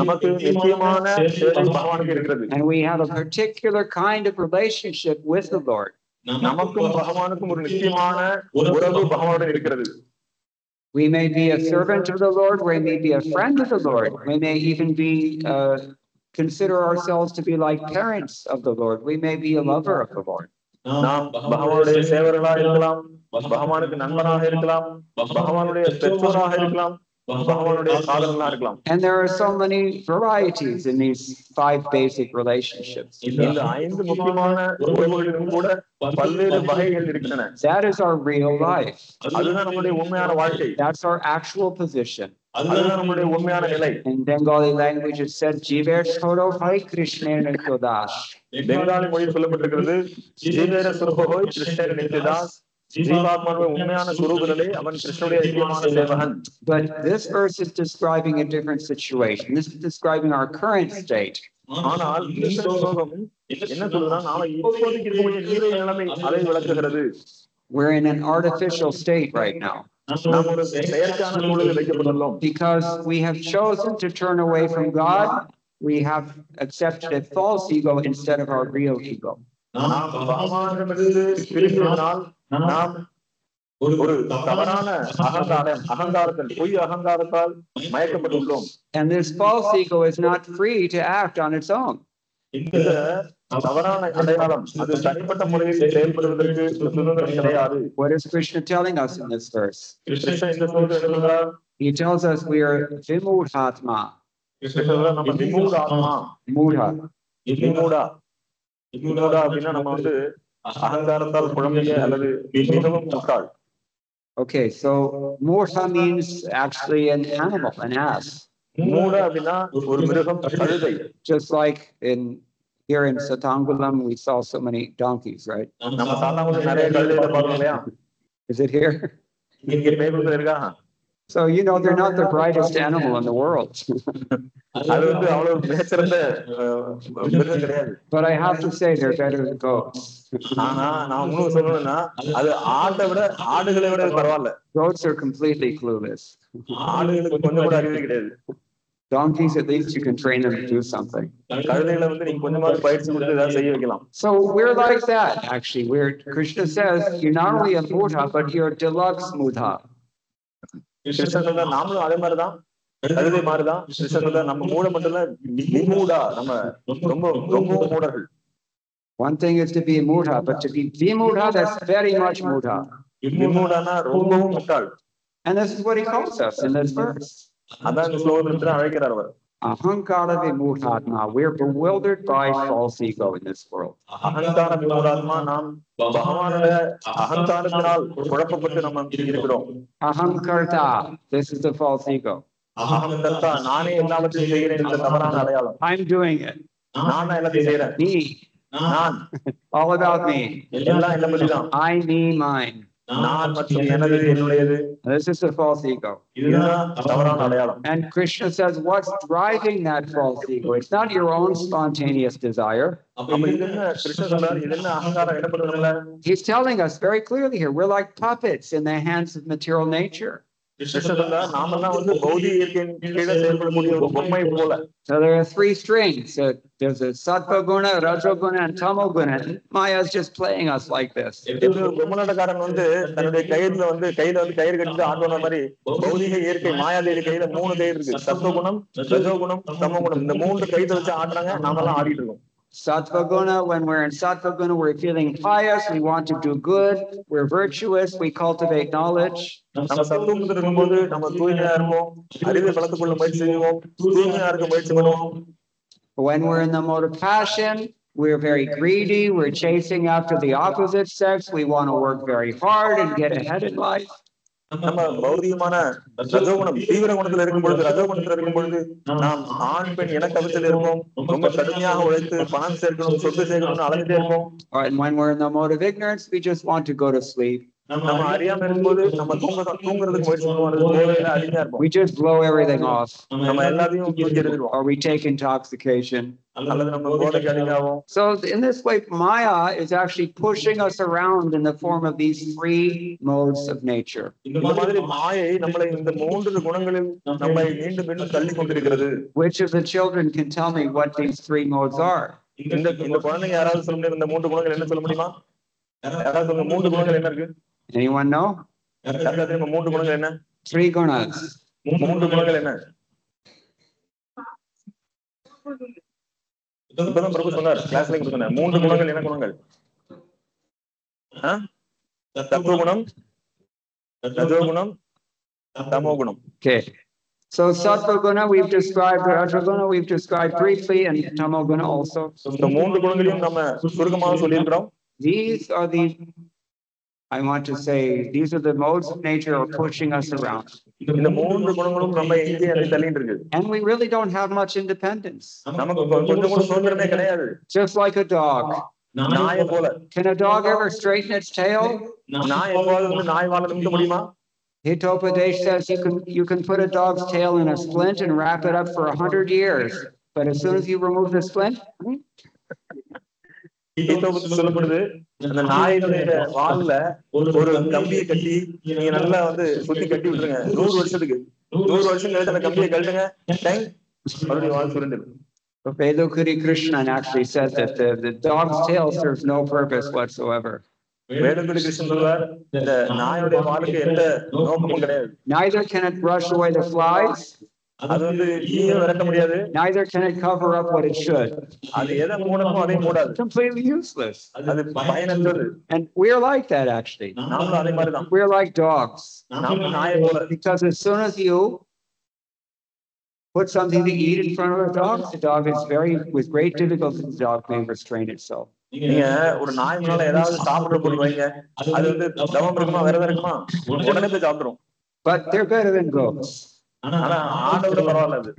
நமக்கு நித்தியமான சேவை பகவானுக்கு இருக்கிறது. And we have a particular kind of relationship with the Lord. நமக்கும் பகவானுக்கும் ஒரு நித்தியமான உறவு பகவானுடன் இருக்கிறது. We may be a servant of the Lord, we may be a friend of the Lord, we may even be consider ourselves to be like parents of the Lord, we may be a lover of the Lord. நாம் பகவானுடைய சேவர்களாக இருக்கலாம், பகவானுக்கு நண்பனாக இருக்கலாம், பகவானுடைய பெற்றோராக இருக்கலாம், பகவானுடைய காதலனாக இருக்கலாம். And there are so many varieties in these 5 basic relationships. இந்த 5 முக்கியமான உறவுகளிலும் கூட பல்வேறு வகைகள் இருக்கின்றன. That is our real life. அதுதான் நம்முடைய உண்மையான வாழ்க்கை. That's our actual position. அதுதான் நம்முடைய உண்மையான நிலை. In Bengali language it said Jiver Choro Bhai Krishna Nityodas. Bengali மொழியில் சொல்லப்பட்டிருக்கிறது, ஜீவேர சுரூபோய் கிருஷ்ணர் நித்யதாஸ். ஜீவாத்மாவுடைய உண்மையான சுரூபத்திலே அவன் கிருஷ்ணனுடைய ஐக்கியமான சேவகன். But this verse is describing a different situation. This is describing our current state. ஆனால் இந்த ஸ்லோகம் என்ன சொல்றதுன்னா, நாம இப்போதைக்கு இருக்கக்கூடிய நீரை நிலைமை அதை விளக்குகிறது. We're in an artificial state right now. நாம் ஒரு செயற்கையான சூழலில் வைக்கப்பட்டுள்ளோம். Because we have chosen to turn away from God, we have accepted a false ego instead of our real ego. நாம் பகவானிடமிருந்து திரும்பினால் நாம் ஒரு தவறான அகங்காரத்தில் பொய் அகங்காரத்தால் மயக்கப்பட்டுள்ளோம். And this false ego is not free to act on its own. இந்த தவறான அடையாளம் அது தனிப்பட்ட முறையில் செயல்படுவதற்கு சுதந்திரம் கிடையாது. What is Krishna telling us in this verse? Krishnan இந்த ஸ்லோகத்தில் சொல்றார், He tells us we are vimudhatma. Krishnan சொல்றார், நம்ம விமூட ஆத்மா. Mudha. விமூடா அப்படின்னா நம்ம அகங்காரத்தால் குழந்தைய அல்லது மிகவும் முட்டாள். Okay, so mudha means actually an animal, an ass. மூட அப்படின்னா ஒரு மிருகம், கழுதை. Just like here in Satangulam, we saw so many donkeys, right? நம்ம சாதாரண நிறைய கழுதைகளை பார்த்தோம் இல்லையா? Is it here? இங்க மேய்ப்பது இருக்கா? So you know they're not the brightest animal in the world. அது அவ்வளவு மிகச்சிறந்த மிருகம் கிடையாது. But I have to say they're better than goats. ஆனா நான் உங்களுக்கு சொல்லணும்னா அது ஆடுகளை விட பரவாயில்ல. Goats are completely clueless. ஆடுகளுக்கு கொஞ்சம் கூட அறிவே கிடையாது. Donkeys, at least you can train them to do something. கழுதைகளை நீங்க கொஞ்சமாவது பயிற்சி கொடுத்து ஏதாவது செய்ய வைக்கலாம். So we're like that actually. Krishna says you're not only a mudha, but you're deluxe mudha. Krishnan சொல்ற நாமளும் அதே மாதிரிதான், கழுதை மாதிரிதான். கிருஷ்ணன் சொல்ற நம்ம மூட மட்டும் இல்ல, விமூடா, நம்ம ரொம்ப மூடர்கள். One thing is to be a mudha, but to be vimudha, that's very much mudha. விமூடானா ரொம்பவும் முட்டாள். And this is what he calls us in this verse. அதான் இந்த ஸ்லோகத்துல அழைக்கிறார் அவர். Ahankara vimudhatma. We're bewildered by false ego in this world. அகங்கார விமூடாத்மா, நாம் பகவானுடைய அகங்காரத்தினால் குழப்பப்பட்டு நம்ம இருக்கிறோம். Ahankarta. This is the false ego. அகங்கர்த்தா, நானே எல்லாவற்றையும் செய்கிறேன் என்ற தவறான அடையாளம். I'm doing it. நான் எல்லாத்தையும் செய்யறேன். Me. நான். All about me. எல்லாம் என்ன பத்திதான். I, me, mine. நான் மற்றும் எனது, என்னுடையது. This is the false ego. இதுதான் தவறான அடையாளம். And Krishna says, what's driving that false ego? It's not your own spontaneous desire. He's telling us very clearly here, we're like puppets in the hands of material nature. So there are 3 strings. There's a sattva guna, rajo guna, and tamo guna. Maya is just playing us like this. Sattva guna, when we're in sattva guna, we're feeling pious, we want to do good, we're virtuous, we cultivate knowledge. When we're in the mode of passion, We're very greedy. We're chasing after the opposite sex. We want to work very hard and get ahead in life. நம்ம பௌதிகமான ரஜோகுணம் தீவிர குணத்துல இருக்கும் பொழுது ரஜோகுணத்துல இருக்கும் பொழுது நாம் ஆண் பெண் இனக்கவிச்சல் இருப்போம். ரொம்ப கடுமையாக உழைத்து பணம் சேர்க்கணும், சொத்து சேர்க்கணும்னு அலைஞ்சிட்டே இருப்போம். And when we're in the mode of ignorance, we just want to go to sleep. நம்ம அறியாம இருக்கும்போது நம்ம தூங்குறதுக்கு முயற்சி பண்ணுவோம், அடிமையா இருப்போம். We just blow everything off. நம்ம எல்லாத்தையும் தூக்கி எறிஞ்சிருவோம். Or we take intoxication. அல்லது நம்ம போதைக்கு அடிமையாவோம். So in this way, Maya is actually pushing us around in the form of these three modes of nature. இந்த மாதிரி மாயை நம்மளை இந்த மூன்று குணங்களில் நம்மை மீண்டும் மீண்டும் தள்ளி கொண்டிருக்கிறது. Which of the children can tell me what these three modes are? இந்த குழந்தைங்க யாராவது சொல்ல முடியும்? இந்த மூன்று குணங்கள் என்ன சொல்ல முடியுமா? யாராவது சொல்லுங்க, மூன்று குணங்கள் என்ன இருக்கு? Anyone know? மூன்று குணங்கள் என்ன? Three gunas. மூன்று குணங்கள் என்ன? இப்பதான் பிரபு சொன்னார், கிளாஸ்ல சொன்னார். மூன்று குணங்கள் என்ன குணங்கள்? தத்துவ குணம், ரஜோ குணம், தமோ குணம். Okay. So sattva guna we've described, raja guna we've described briefly, and tamo guna also. இந்த மூன்று குணங்களையும் நம்ம சுருக்கமாக சொல்லியிருக்கிறோம். These are the, I want to say, these are the modes of nature are pushing us around. இந்த மூன்று குணங்களும் நம்ம எங்கே தள்ளிட்டு இருக்கு. And we really don't have much independence. நமக்கு கொஞ்சம் கூட சுதந்திரமே கிடையாது. Just like a dog. நாயை போல. Can a dog ever straighten its tail? நாய் எப்போது வந்து நாய் வாழ நிமித்த முடியுமா? Hitopadesh says you can put a dog's tail in a splint and wrap it up for 100 years, but as soon as you remove the splint, சொல்லப்படுது அந்த நாயினுடைய வால்ல ஒரு கம்பியை கட்டி நீங்க நல்லா வந்து சுத்தி கட்டி விட்டுருங்க 100 வருஷத்துக்கு. 100 வருஷம் கழிச்சு அந்த கம்பியை கழட்டுங்க, மறுபடியும் வால் சுருண்டுது. Vedukuri Krishnan actually says that the dog's tail serves no purpose whatsoever. வேதகுடி Krishnan சொல்வார், இந்த நாயோட வாலுக்கு எந்த நோக்கமும் கிடையாது. Neither can it brush away the flies. அது வந்து ஈய விரட்ட முடியாது. Neither can it cover up what it should. அது எதை மூடணுமோ அதை மூடாது. Completely useless. அது பயனற்றது. And we're like that actually. நாமளும் அதே மாதிரி தான். We're like dogs. நாமளும் நாயை போல. Because as soon as you put something to eat in front of a dog is with great difficulty the dog may restrain itself. நீங்க ஒரு நாய் முன்னால ஏதாவது சாப்பிடுற பொருள் வைங்க, அது வந்து தவம் இருக்குமா விரதம் இருக்குமா உடனே போய் சாப்பிடுறோம். But they're better than goats. ஆனா ஆடோட பரவாயில்ல. அது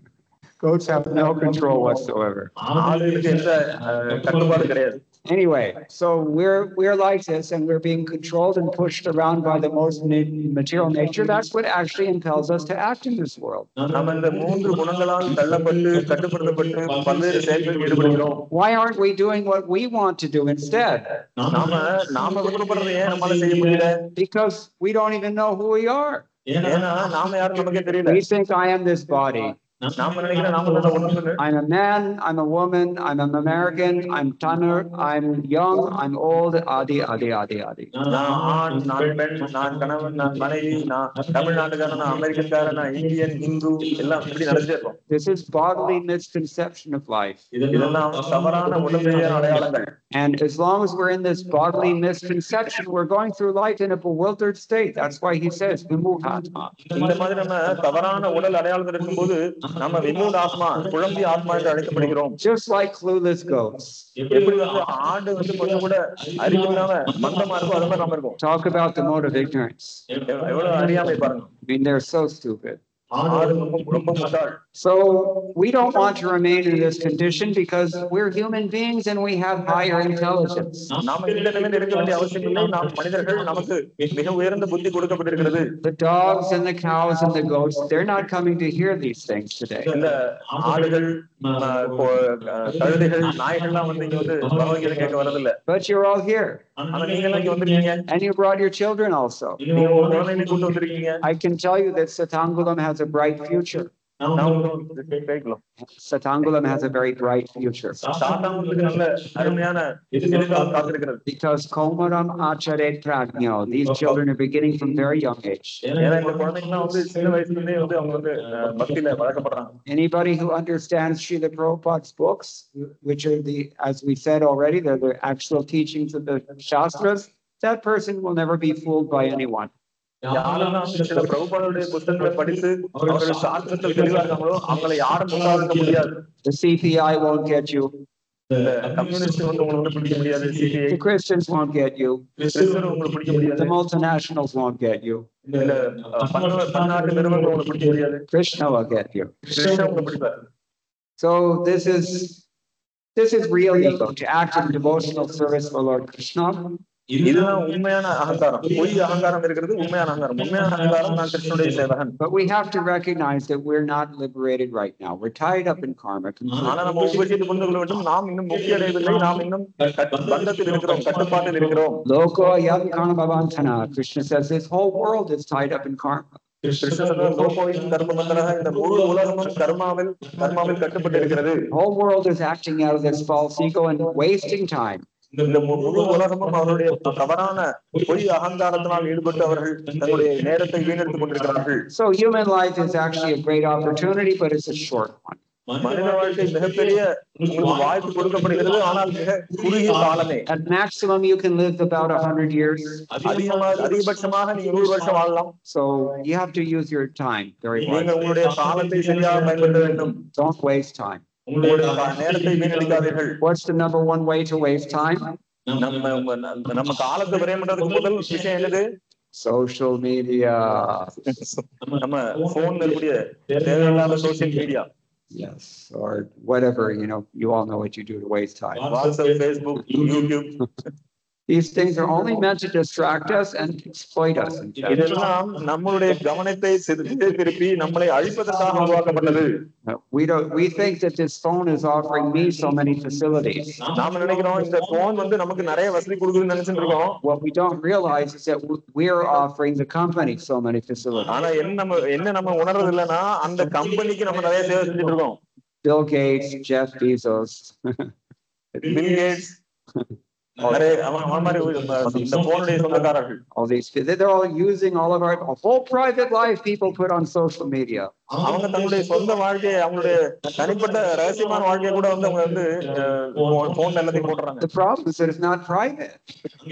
goats have no control whatsoever. ஆடுகளுக்கு எந்த கட்டுப்பாடு கிடையாது. Anyway, so we're like this, and we're being controlled and pushed around by the most material nature. That's what actually impels us to act in this world. நாம இந்த மூன்று குணங்களால் தள்ளப்பட்டு கட்டுப்படுத்தப்பட்டு பல்வேறு செயல்களில் ஈடுபடுகிறோம். Why aren't we doing what we want to do instead? நாம விருப்பப்படுறதை ஏன் நம்மால செய்ய முடியல? Because we don't even know who we are. ஏன்னா நாம யாரும் நமக்கே தெரியல. We think I am this body. I'm a man, I'm a woman, I'm an American, I'm Tamil, I'm young, I'm old, adi. This is bodily misconception of life. And as long as we're in this bodily misconception, we're going through life in a bewildered state. That's why he says, Vimuhatma. Just like clueless goats. Talk about the mode of ignorance. I mean, they're so stupid. So we don't want to remain in this condition because we're human beings and we have higher intelligence. The dogs and the cows and the goats, they're not coming to hear these things today. But you're all here. And you brought your children also. I can tell you that Satangulam has a bright future. Satangulam has a very bright future. Because Komaram Acharet Pragno, these children are beginning from very young age. Anybody who understands Srila Prabhupada's books, which are as we said already, they're the actual teachings of the Shastras, that person will never be fooled by anyone. The CPI won't get you. இந்த communist வந்து உங்களுக்கு பிடிக்க முடியாது, CBI The Christians won't get you. கிறிஸ்தவர் உங்களுக்கு பிடிக்க The முடியாது, multinationals won't get you. இல்ல பன்னாட்டு நிறுவனங்கள் உங்களுக்கு பிடிக்க முடியாது, Krishna will get you. Krishna உங்களுக்கு பிடிப்பாரு. So this is real ego, to act in devotional service for Lord Krishna. இதுதான் உண்மையான அகங்காரம். பொய் அகங்காரம் இருக்கிறது உண்மையான அகங்காரம். உண்மையான அகங்காரம் நான் கிருஷ்ணனுடைய சேவகன். But we have to recognize that we're not liberated right now. We're tied up in karma. ஆனா நம்ம உபதேசத்தை புரிந்து கொள்ள வேண்டும். நாம் இன்னும் முக்தி அடையவில்லை. நாம் இன்னும் பந்தத்தில் இருக்கிறோம், கட்டுப்பாட்டில் இருக்கிறோம். Loko yam karma bhavantana. Krishna says this whole world is tied up in karma. இந்த முழு உலகமும் கர்மாவில் கட்டுப்பட்டு இருக்கிறது. Whole world is acting out of this false ego and wasting time. இந்த முழு உலகமும் அவருடைய தவறான பொய் அகங்காரத்தினால் ஈடுபட்டு அவர்கள் தங்களுடைய நேரத்தை வீணடித்துக் கொண்டிருக்கிறார்கள். So human life is actually a great opportunity, but it's a short one. மனித வாழ்க்கை மிகப்பெரிய உங்களுக்கு வாய்ப்பு கொடுக்கப்படுகிறது, ஆனால் மிக குறுகிய காலமே. At maximum you can live about 100 years. அதிகபட்சமாக நீங்க 100 வருஷம் வாழலாம். So you have to use your time very well. நீங்க உங்களுடைய காலத்தை சரியாக பயன்படுத்த வேண்டும். Don't waste time. உங்களுடைய நேரத்தை வீணடிக்காதீர்கள். What's the number one way to waste time? நம்ம காலத்தை விரயம் பண்றதுக்கு முதல் விஷயம் என்னது? Social media. நம்ம போன்ல இருக்கக்கூடிய தேவையில்லாத social media. Yes, or whatever, you all know what you do to waste time. WhatsApp, Facebook, YouTube. These things are only meant to distract us and exploit us. இதெல்லாம் நம்மளுடைய கவனத்தை திருப்பி நம்மளை அழிப்பதற்காக உருவாக்கப்பட்டது. We think that this phone is offering me so many facilities. நாம நினைக்கிறோம் இந்த போன் வந்து நமக்கு நிறைய வசதி கொடுக்குதுன்னு நினைச்சிட்டு இருக்கோம். What we don't realize is that we're offering the company so many facilities. ஆனா என்ன நம்ம உணர்றது இல்லைன்னா அந்த கம்பெனிக்கு நம்ம நிறைய சேவை செஞ்சுட்டு இருக்கோம். Bill Gates, Jeff Bezos, Bill Gates, all these, they're all using all of our whole private life people put on social media. அவங்க தங்களுடைய சொந்த வாழ்க்கையை, அவங்களுடைய தனிப்பட்ட ரகசியமான வாழ்க்கையை கூட வந்து அவங்க வந்து போன் எல்லாத்தையும் போடுறாங்க. The problem is that it's not private.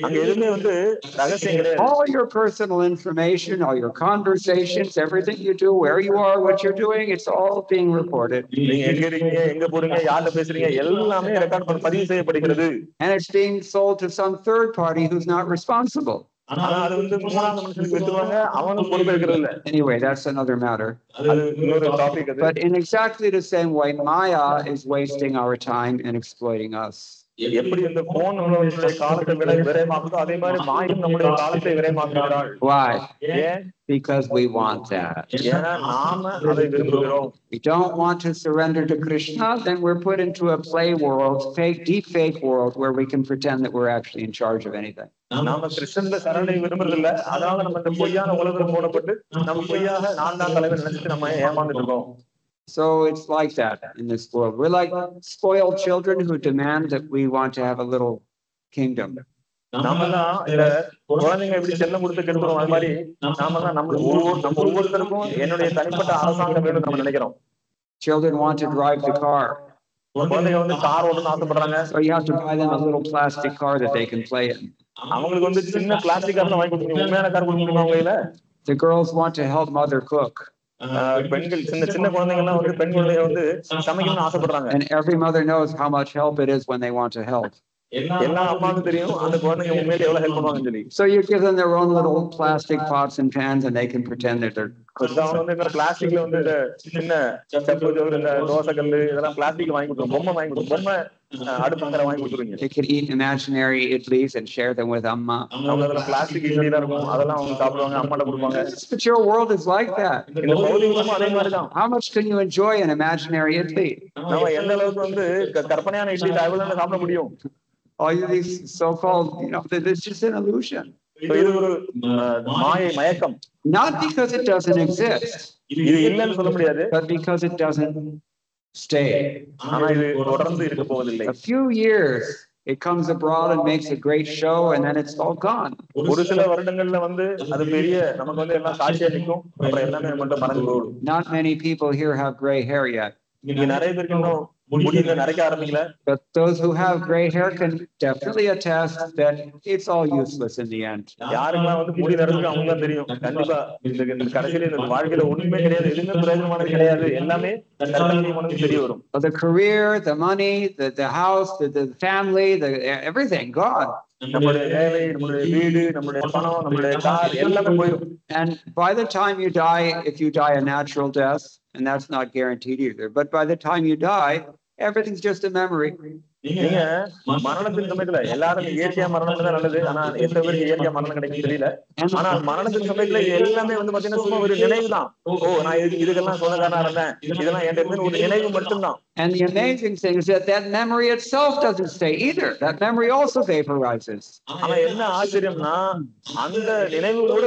அங்க எதுவுமே வந்து ரகசியம் கிடையாது. All your personal information, all your conversations, everything you do, where you are, what you're doing, it's all being reported. நீங்க எங்க இருக்கீங்க, எங்க போறீங்க, யார்கிட்ட பேசுறீங்க, எல்லாமே ரெக்கார்ட் பண்ணி பதிவு செய்யப்படுகிறது. And it's being sold to some third party who's not responsible. ஆனா அது வந்து மூணாவது மனுஷனுக்கு வித்துவாங்க, அவனும் பொறுப்பேற்கிறது இல்ல. Anyway, that's another matter. அது இன்னொரு டாபிக் அது. But in exactly the same way, Maya is wasting our time and exploiting us. எப்படி இந்த போன் நம்மளுடைய காலத்தை விரயமாக்குதோ அதே மாதிரி மாயும் நம்முடைய காலத்தை விரயமாக்குகிறாள். Why? ஏன்? Because we want that. ஏன்னா நாம அதை விரும்புகிறோம். We don't want to surrender to Krishna, then we're put into a play world, deep fake world, where we can pretend that we're actually in charge of anything. நாம கிருஷ்ணன்ல சரணை விரும்புறதில்ல, அதனால நம்ம இந்த பொய்யான உலகத்துல போடப்பட்டு நம்ம பொய்யாக நான் தான் தலைவர் நினைச்சிட்டு நம்ம ஏமாந்துட்டு இருக்கோம். So it's like that in this world. We're like spoiled children who demand that we want to have a little kingdom. நாமெல்லாம் இந்த குழந்தைங்க எப்படி செல்லம் கொடுத்து கெடுக்கிறோம், அது மாதிரி நாமெல்லாம் நம்ம ஒவ்வொருத்தருக்கும் என்னுடைய தனிப்பட்ட அரசாங்கம் வேணும் நம்ம நினைக்கிறோம். Children want to drive the car. குழந்தைங்க வந்து கார் ஓடணும்னு ஆசைப்படுறாங்க. So you have to buy them a little plastic car that they can play in. அவங்களுக்கு வந்து சின்ன பிளாஸ்டிக் கார் வாங்கி கொடுக்கணும், உண்மையான கார் கொடுக்க முடியுமா அவங்கள? The girls want to help mother cook. பெண்கள் சின்ன குழந்தைங்க எல்லாம் வந்து பெண் குழந்தைங்க வந்து சமைக்கணும்னு ஆசைப்படுறாங்க. And every mother knows how much help it is when they want to help. எல்லா அம்மாவுக்கும் தெரியும் அந்த குழந்தைங்க உண்மையிலே எவ்வளவு ஹெல்ப் பண்ணுவாங்கன்னு சொல்லி. So you give them their own little plastic pots and pans and they can pretend that they're cooking. அவங்க வந்து இந்த பிளாஸ்டிக்ல வந்து சின்ன சப்பு ஜோறு, இந்த தோசை கல்லு இதெல்லாம் பிளாஸ்டிக்ல வாங்கி கொடுத்துருவோம், பொம்மை வாங்கி கொடுத்துருவோம், பொம்மை அடுப்பு வாங்கி கொடுத்துருவீங்க. They can eat imaginary idlis and share them with amma. அவங்க அதுல பிளாஸ்டிக் இட்லி தான் இருக்கும், அதெல்லாம் அவங்க சாப்பிடுவாங்க, அம்மாட்ட கொடுப்பாங்க. But your world is like that. இந்த பௌதிகமும் அதே மாதிரி தான். How much can you enjoy an imaginary idli? நம்ம எந்த அளவுக்கு வந்து கற்பனையான இட்லி எவ்வளவு சாப்பிட முடியும்? All of these so-called, it's just an illusion. இது ஒரு மாயை, மயக்கம். Not because it doesn't exist. இது இல்லைன்னு சொல்ல முடியாது. But because it doesn't stay. ஆனா இது தொடர்ந்து இருக்க போவதில்லை. A few years it comes abroad and makes a great show and then it's all gone. ஒரு சில வருடங்கள்ல வந்து அது பெரிய நமக்கு வந்து எல்லாம் காட்சியா நிக்கும், அப்புறம் எல்லாமே மட்டும் மறந்து போகும். Not many people here have gray hair yet. இங்க நிறைய பேருக்கு இன்னும் முடிந்து நரைக்க ஆரம்பிக்கல. But those who have gray hair can definitely attest that it's all useless in the end. யாருக்கெல்லாம் வந்து முடி நரைக்கு அவங்க தான் தெரியும். கண்டிப்பா இந்த கடைசியில இந்த வாழ்க்கையில ஒண்ணுமே கிடையாது, எதுவுமே பிரயோஜனமானது கிடையாது, எல்லாமே தற்காலிகமானது தெரிய வரும். The career, the money, the house, the family, everything gone. நம்மளுடைய வேலை, நம்மளுடைய வீடு, நம்மளுடைய பணம், நம்மளுடைய கார் எல்லாமே போயிடும். And by the time you die, if you die a natural death, and that's not guaranteed either, but by the time you die, everything's just a memory. நீங்க மரணத்தின் சமயத்துல எல்லாரும் இயற்கையா மரணம் தான் நல்லது. ஆனா எத்தனை பேருக்கு இயற்கையா மரணம் கிடைக்கும் தெரியல. ஆனா மரணத்தின் சமயத்துல எல்லாமே வந்து பாத்தீங்கன்னா சும்மா ஒரு நினைவு தான். ஓ, நான் இதுக்கெல்லாம் சொந்தக்காரனா இருந்தேன், இதெல்லாம் என்கிட்ட இருந்து ஒரு நினைவு மட்டும்தான். And the amazing thing is that memory itself doesn't stay either. That memory also vaporizes. ஆனா என்ன ஆச்சரியம்னா அந்த நினைவு கூட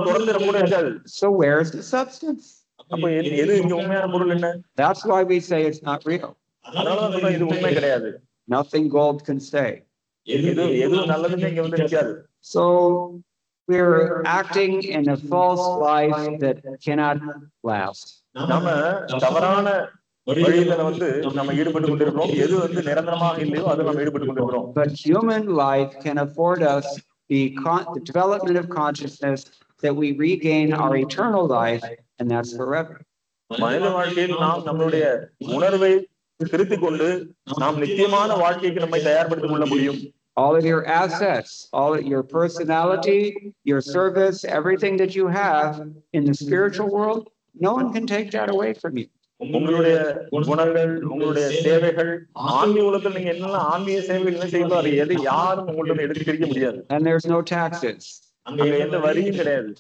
தொடர்ந்து கூட இருக்காது. So where's the substance? அப்ப எது இங்க உண்மையான பொருள் என்ன? That's why we say it's not real. அதனாலதான் இது உண்மை கிடையாது. Nothing gold can stay. எது நல்லதுன்னு இங்க வந்து நிக்காது. So we're acting in a false life that cannot last. நாம தவறான வழியில வந்து நம்ம ஈடுபட்டு கொண்டிருக்கிறோம். எது வந்து நிரந்தரமாக இல்லையோ அது நம்ம ஈடுபட்டு கொண்டிருக்கிறோம். But human life can afford us the development of consciousness that we regain our eternal life, and that's forever. மனித வாழ்க்கையில் நாம் நம்மளுடைய உணர்வை திருத்திக் கொண்டு நாம் நித்தியமான வாழ்க்கைக்கு நம்மை தயார்படுத்திக் கொள்ள முடியும். All of your assets, all of your personality, your service, everything that you have in the spiritual world, no one can take that away from you. உங்களுடைய குணங்கள், உங்களுடைய சேவைகள், ஆன்மீக உலகத்தில் நீங்க என்னெல்லாம் ஆன்மீக சேவைகள் என்ன செய்யணும், அது எது யாரும் உங்கள்ட்ட எடுத்து பிரிக்க முடியாது. And there's no taxes. அங்க எந்த வரியும் கிடையாது.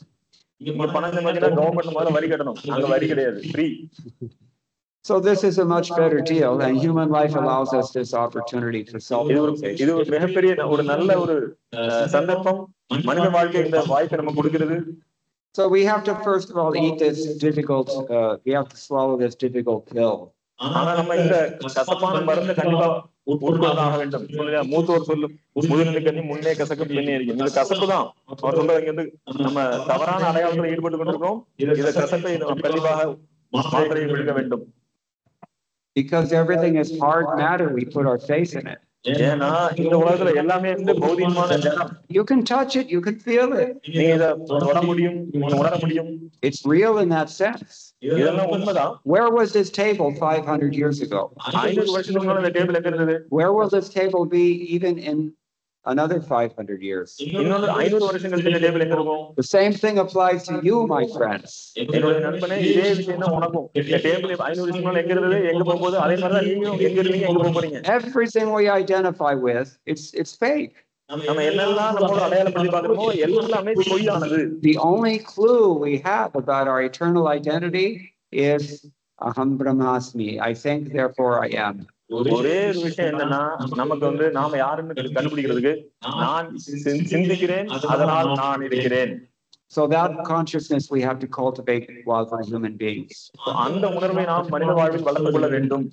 இங்க பணம் சம்பாதிச்சா கவர்மெண்ட் முதல்ல வரி கட்டணும், அங்க வரி கிடையாது, free. So this is a much better deal, and human life allows us this opportunity to self-realization. இது ஒரு மிகப்பெரிய ஒரு நல்ல ஒரு சந்தர்ப்பம். மனித வாழ்க்கை இந்த வாய்ப்பை நம்ம கொடுக்கிறது. So we have to first of all eat this difficult, we have to swallow this difficult pill. ஆனா நம்ம இந்த கசப்பான மருந்து கண்டிப்பா உட்கொள்ளதாக வேண்டும். மூத்தோர் சொல்லும் முதுநிலை முன்னே கசக்கு பின்னே இருக்கும். இது கசப்பு தான். அவர் சொல்றவங்க வந்து நம்ம தவறான அடையாளத்தில் ஈடுபட்டு கொண்டிருக்கோம். இந்த கசப்பை நம்ம கண்டிப்பாக மாத்திரையை விழுக்க வேண்டும். Because everything is hard matter, we put our faith in it. ஏன்னா இந்த உலகத்துல எல்லாமே வந்து பௌதிகமான ஜடம். You can touch it, you can feel it. நீங்க இத தொட முடியும், உணர முடியும். It's real in that sense. இதெல்லாம் உண்மைதான். Where was this table 500 years ago? 500 வருஷத்துக்கு முன்னாடி இந்த டேபிள் எங்க இருந்தது? Where will this table be even in another 500 years? இன்னொரு 500 வருஷம் கழிச்சு இந்த டேபிள் எங்க இருக்கும்? The same thing applies to you, my friends. என்னோட நண்பனே, இதே விஷயம் தான் உனக்கும். இந்த டேபிள் 500 வருஷம் முன்னாடி எங்க இருந்தது, எங்க போகும்போது அதே மாதிரி தான் நீங்களும் எங்க இருக்கீங்க, எங்க போக போறீங்க. Everything we identify with, it's fake. நம்ம என்னெல்லாம் நம்மளோட அடையாளப்படுத்தி பார்க்கறோமோ எல்லாமே பொய்யானது. The only clue we have about our eternal identity is aham brahmasmi. I think, therefore I am. ஒரே ஒரு விஷயம் என்னன்னா, நமக்கு வந்து நாம யாருன்னு கண்டுபிடிக்கிறதுக்கு நான் சிந்திக்கிறேன், அதனால் நான் இருக்கிறேன். So that consciousness we have to cultivate while we're human beings. அந்த உணர்வை நாம் மனித வாழ்வில் வளர்த்துக் கொள்ள வேண்டும்.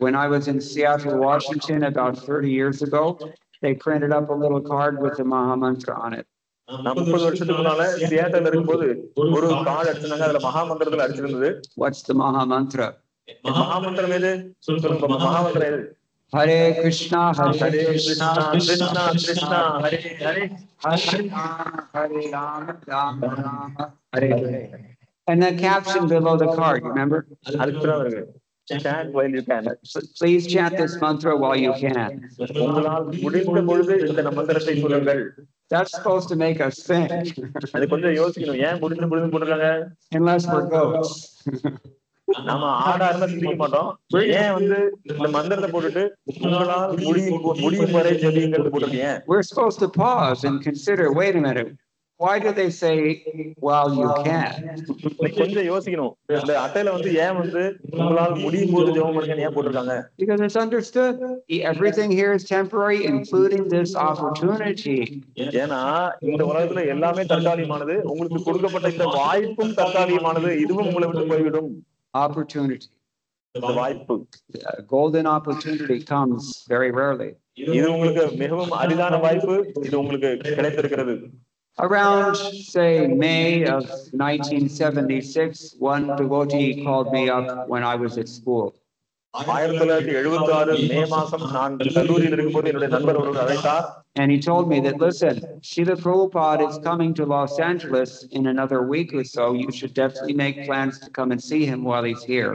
When I was in Seattle, Washington, about 30 years ago, they printed up a little card with the Maha Mantra on it. நான் 30 வருஷத்துக்கு முன்னால சியாட்டில் இருக்கும்போது ஒரு கார்டு அடிச்சிருந்தாங்க, அதுல மகா மந்திரத்துல அடிச்சிருந்தது. What's the Maha Mantra? மகா மந்திரம் எது? சொல்லுங்க, மகா மந்திரம் எது? Hare Krishna, Hare Krishna, Krishna Krishna, Hare Hare, Hare Rama, Rama Rama, Hare Hare. And the caption below the card, remember? அதுக்கு வருங்க. Chant while you can. Please chant this mantra while you can. உங்களால் முடிந்த பொழுது இந்த மந்திரத்தை சொல்லுங்கள். That's supposed to make us think. அது கொஞ்சம் யோசிக்கணும், ஏன் முடிந்த பொழுது போட்டுருக்காங்க? Unless we're goats. நாம ஆடா இருந்தா சிந்திக்க மாட்டோம். ஏன் வந்து இந்த மந்திரத்தை போட்டுட்டு உங்களால் முடியும் வரை ஜெபிங்கிறது போட்டுருக்கீங்க? We're supposed to pause and consider, wait a minute, why do they say while you can? கொஞ்சம் யோசிக்கணும், இந்த அட்டையில வந்து ஏன் வந்து உங்களால் முடியும் போது ஜெபம் பண்ணுங்க ஏன் போட்டிருக்காங்க? Because it's understood everything here is temporary, including this opportunity. ஏன்னா இந்த உலகத்துல எல்லாமே தற்காலிகமானது, உங்களுக்கு கொடுக்கப்பட்ட இந்த வாய்ப்பும் தற்காலிகமானது, இதுவும் உங்களை விட்டு போய்விடும். Opportunity, இந்த வாய்ப்பு, golden opportunity comes very rarely. இது உங்களுக்கு மிகவும் அரிதான வாய்ப்பு, இது உங்களுக்கு கிடைத்திருக்கிறது. Around, say, May of 1976, one devotee called me up when I was at school. 1976 மே மாசம் நான் கல்லூரியில் இருக்கும்போது என்னுடைய நண்பர் ஒருவர் அழைத்தார். And he told me that, listen, Srila Prabhupada is coming to Los Angeles in another week or so. You should definitely make plans to come and see him while he's here.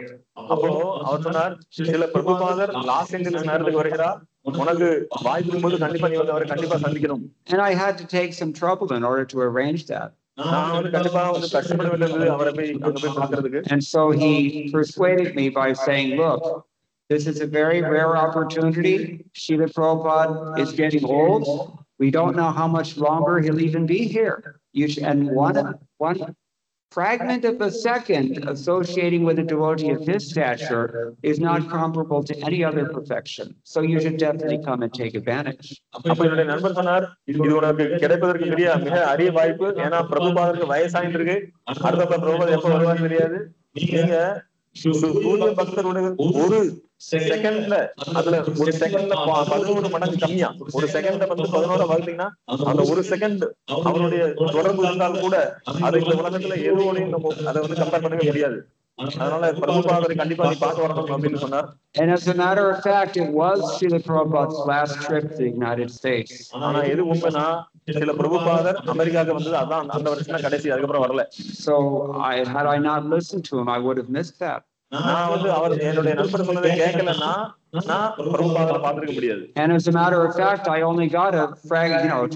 அப்போ அவர் சொன்னார், சில பிரபுபாதர் Los Angeles நேரத்துக்கு வருகிறார், உனக்கு வாய்ப்பு இருக்கும்போது கண்டிப்பா நீ வந்து அவரை கண்டிப்பா சந்திக்கணும். And I had to take some trouble in order to arrange that. நான் வந்து கண்டிப்பா வந்து கஷ்டப்பட வேண்டியது அவரை போய் அங்க போய் பார்க்கிறதுக்கு. And so he persuaded me by saying, look, this is a very rare opportunity. Srila Prabhupada is getting old. We don't know how much longer he'll even be here. And one fragment of a second associating with a devotee of his stature is not comparable to any other perfection. So you should definitely come and take advantage. அப்ப என்னுடைய நண்பர் சொன்னார், இது உனக்கு கிடைப்பதற்கு மிக அரிய வாய்ப்பு. ஏன்னா பிரபுபாதருக்கு வயசாயிருக்கு, அடுத்த பிரபுபாதர் எப்ப வருவான்னு தெரியாது. நீங்க சூரிய பக்தருடைய ஒரு செகண்ட்ல, அதுல ஒரு செகண்ட்ல 11 மடங்கு கம்மியா, ஒரு செகண்ட வந்து 11 வகுத்தீங்கன்னா அந்த ஒரு செகண்ட் அவருடைய தொடர்பு இருந்தால் கூட அதை இந்த உலகத்துல எதுவோடையும் நம்ம அதை வந்து கம்பேர் பண்ணவே முடியாது. அதனால பிரபுபாதரை கண்டிப்பா நீ பார்க்க வரணும் அப்படின்னு சொன்னார். And as a matter of fact, it was Srila Prabhupada's last trip to the United States. ஆனா எது உண்மைனா, சில பிரபுபாதர் அமெரிக்காவுக்கு வந்தது அதான் அந்த வருஷம் கடைசி, அதுக்கப்புறம் வரல. So had I not listened to him, I would have missed that. நான் வந்து அவர் என்னுடைய நண்பர் சொன்னதை கேட்கலன்னா நான் பிரபுபாதரை பார்த்திருக்க முடியாது. And as a matter of fact, I only got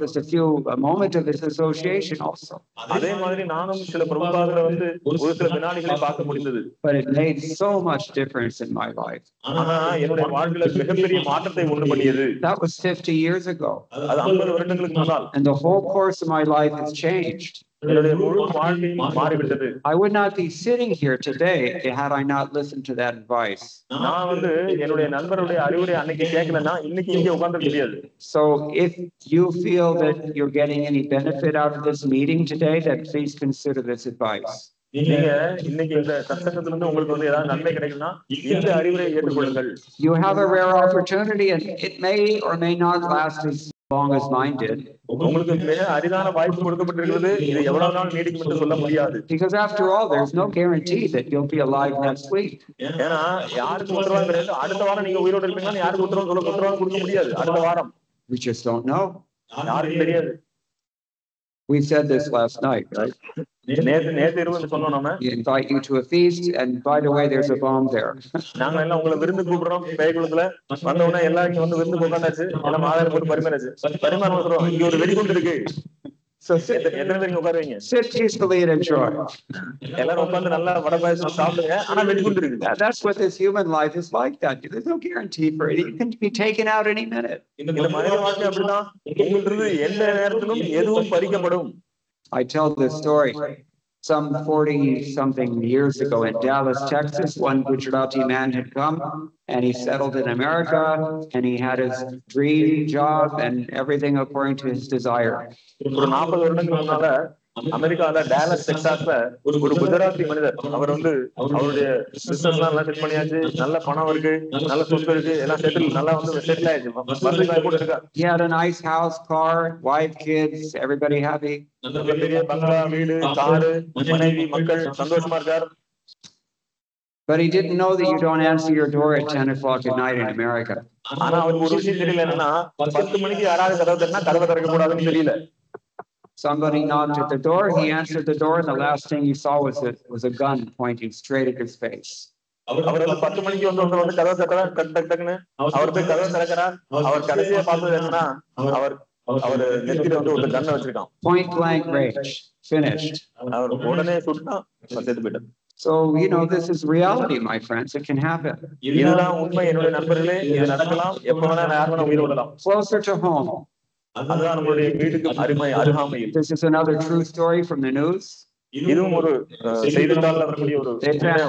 just a moment of his association also. அதே மாதிரி நானும் சில பிரபுபாதரை வந்து ஒரு சில வினாடிகளை பார்க்க முடிந்தது. But it made so much difference in my life. ஆனா என்னுடைய வாழ்க்கையில மிகப்பெரிய மாற்றத்தை உண்டு பண்ணியது. That was 50 years ago. அது 50 வருடங்களுக்கு முன்னால். And the whole course of my life has changed. என்னுடைய முழு வாழ்க்கை மாறிவிட்டது. I would not be sitting here today had I not listened to that advice. நான் வந்து என்னுடைய நண்பருடைய அறிவுரை அன்னைக்கு கேட்கலன்னா இன்னைக்கு இங்கே உட்கார்ந்திருக்க முடியாது. So if you feel that you're getting any benefit out of this meeting today, then please consider this advice. நீங்க இன்னைக்கு இந்த சத்சங்கத்துல இருந்து உங்களுக்கு வந்து ஏதாவது நன்மை கிடைக்கும்னா இந்த அறிவுரையை ஏற்றுக்கொள்ளுங்கள். You have a rare opportunity and it may or may not last as long as mine did. உங்களுக்கு மிக அரிதான வாய்ப்பு கொடுக்கப்பட்டிருக்கிறது, இது எவ்வளவு நாள் நீடிக்கும் என்று சொல்ல முடியாது. Because after all, there's no guarantee that you'll be alive next week. ஏன்னா யாருக்கு உத்தரவாதம் கிடையாது, அடுத்த வாரம் நீங்க உயிரோடு இருப்பீங்கன்னு யாருக்கு உத்தரவாதம் கொடுக்க முடியாது. அடுத்த வாரம் We just don't know. யாருக்கும் தெரியாது. We said this last night, right? நேத்து இரவு சொன்னோம் நாம. We invite you to a feast, and by the way, there's a bomb there. நாங்க எல்லாம் உங்களை விருந்து கூப்பிடுறோம். பேய்குளத்துல வந்த உடனே எல்லாரும் வந்து விருந்து உட்காந்தாச்சு, எல்லாம் ஆதாரம் போட்டு பரிமாறாச்சு. பரிமாறம் சொல்றோம், இங்க ஒரு வெடிகுண்டு இருக்கு. So sit peacefully and enjoy. எல்லாரும் உட்கார்ந்து நல்லா வடை பாயாசம் சாப்பிடுங்க, ஆனா வெடிகுண்டு இருக்கு. That's what this human life is like. That there's no guarantee for it. You can be taken out any minute. இந்த மனித வாழ்க்கை அப்படிதான், உங்களிருந்து எந்த நேரத்திலும் எதுவும் பறிக்கப்படும். I tell this story. Some 40-something years ago in Dallas, Texas, one Gujarati man had come and he settled in America and he had his dream job and everything according to his desire. ஒரு 40 வருடங்களுக்கு முன்னால அமெரிக்கால Dallas டெக்சாஸ்ல ஒரு குஜராத்தி மனிதர், அவர் வந்து அவருடைய business எல்லாம் set பண்ணியாச்சு, நல்ல பணம் இருக்கு, நல்ல சொத்து இருக்கு, எல்லாம் நல்லா வந்து செட்டில் ஆயிடுச்சு, வசதியாக கூட இருக்கா. He had a nice house, car, wife, kids, everybody happy. நல்ல பெரிய பங்களா, வீடு, காரு, மனைவி, மக்கள் சந்தோஷமா இருக்கார். But he didn't know that you don't answer your door at 10 o'clock at night in America. ஆனா அவருக்கு ஒரு விஷயம் தெரியல, என்னன்னா 10 மணிக்கு யாராவது கதவை தட்டினா கதவை திறக்க கூடாதுன்னு தெரியல. Somebody knocked at the door. He answered the door, and the last thing he saw was a gun pointing straight at his face. அவர் வந்து 10 மணிக்கு வந்து கதவை தட்டுறார், டக்குன்னு அவர் போய் கதவை திறக்கிறார். அவர் கடைசியா பார்த்தது என்னன்னா, அவர் நெத்தியில வந்து ஒரு கண்ணை வச்சிருக்கான். Point blank range. Finished. அவர் உடனே சுட்டா செத்து போயிட்டார். So this is reality, my friends. It can happen. இதுதான் உண்மை என்னுடைய நண்பர்களே, இது நடக்கலாம், எப்ப வேணா யார் வேணா உயிர் விடலாம். Closer to home. அதுதான் நம்மளுடைய வீட்டுக்கு அருகாமையில். This is another true story from the news. இதுவும் ஒரு செய்தித்தாள்ல வரக்கூடிய ஒரு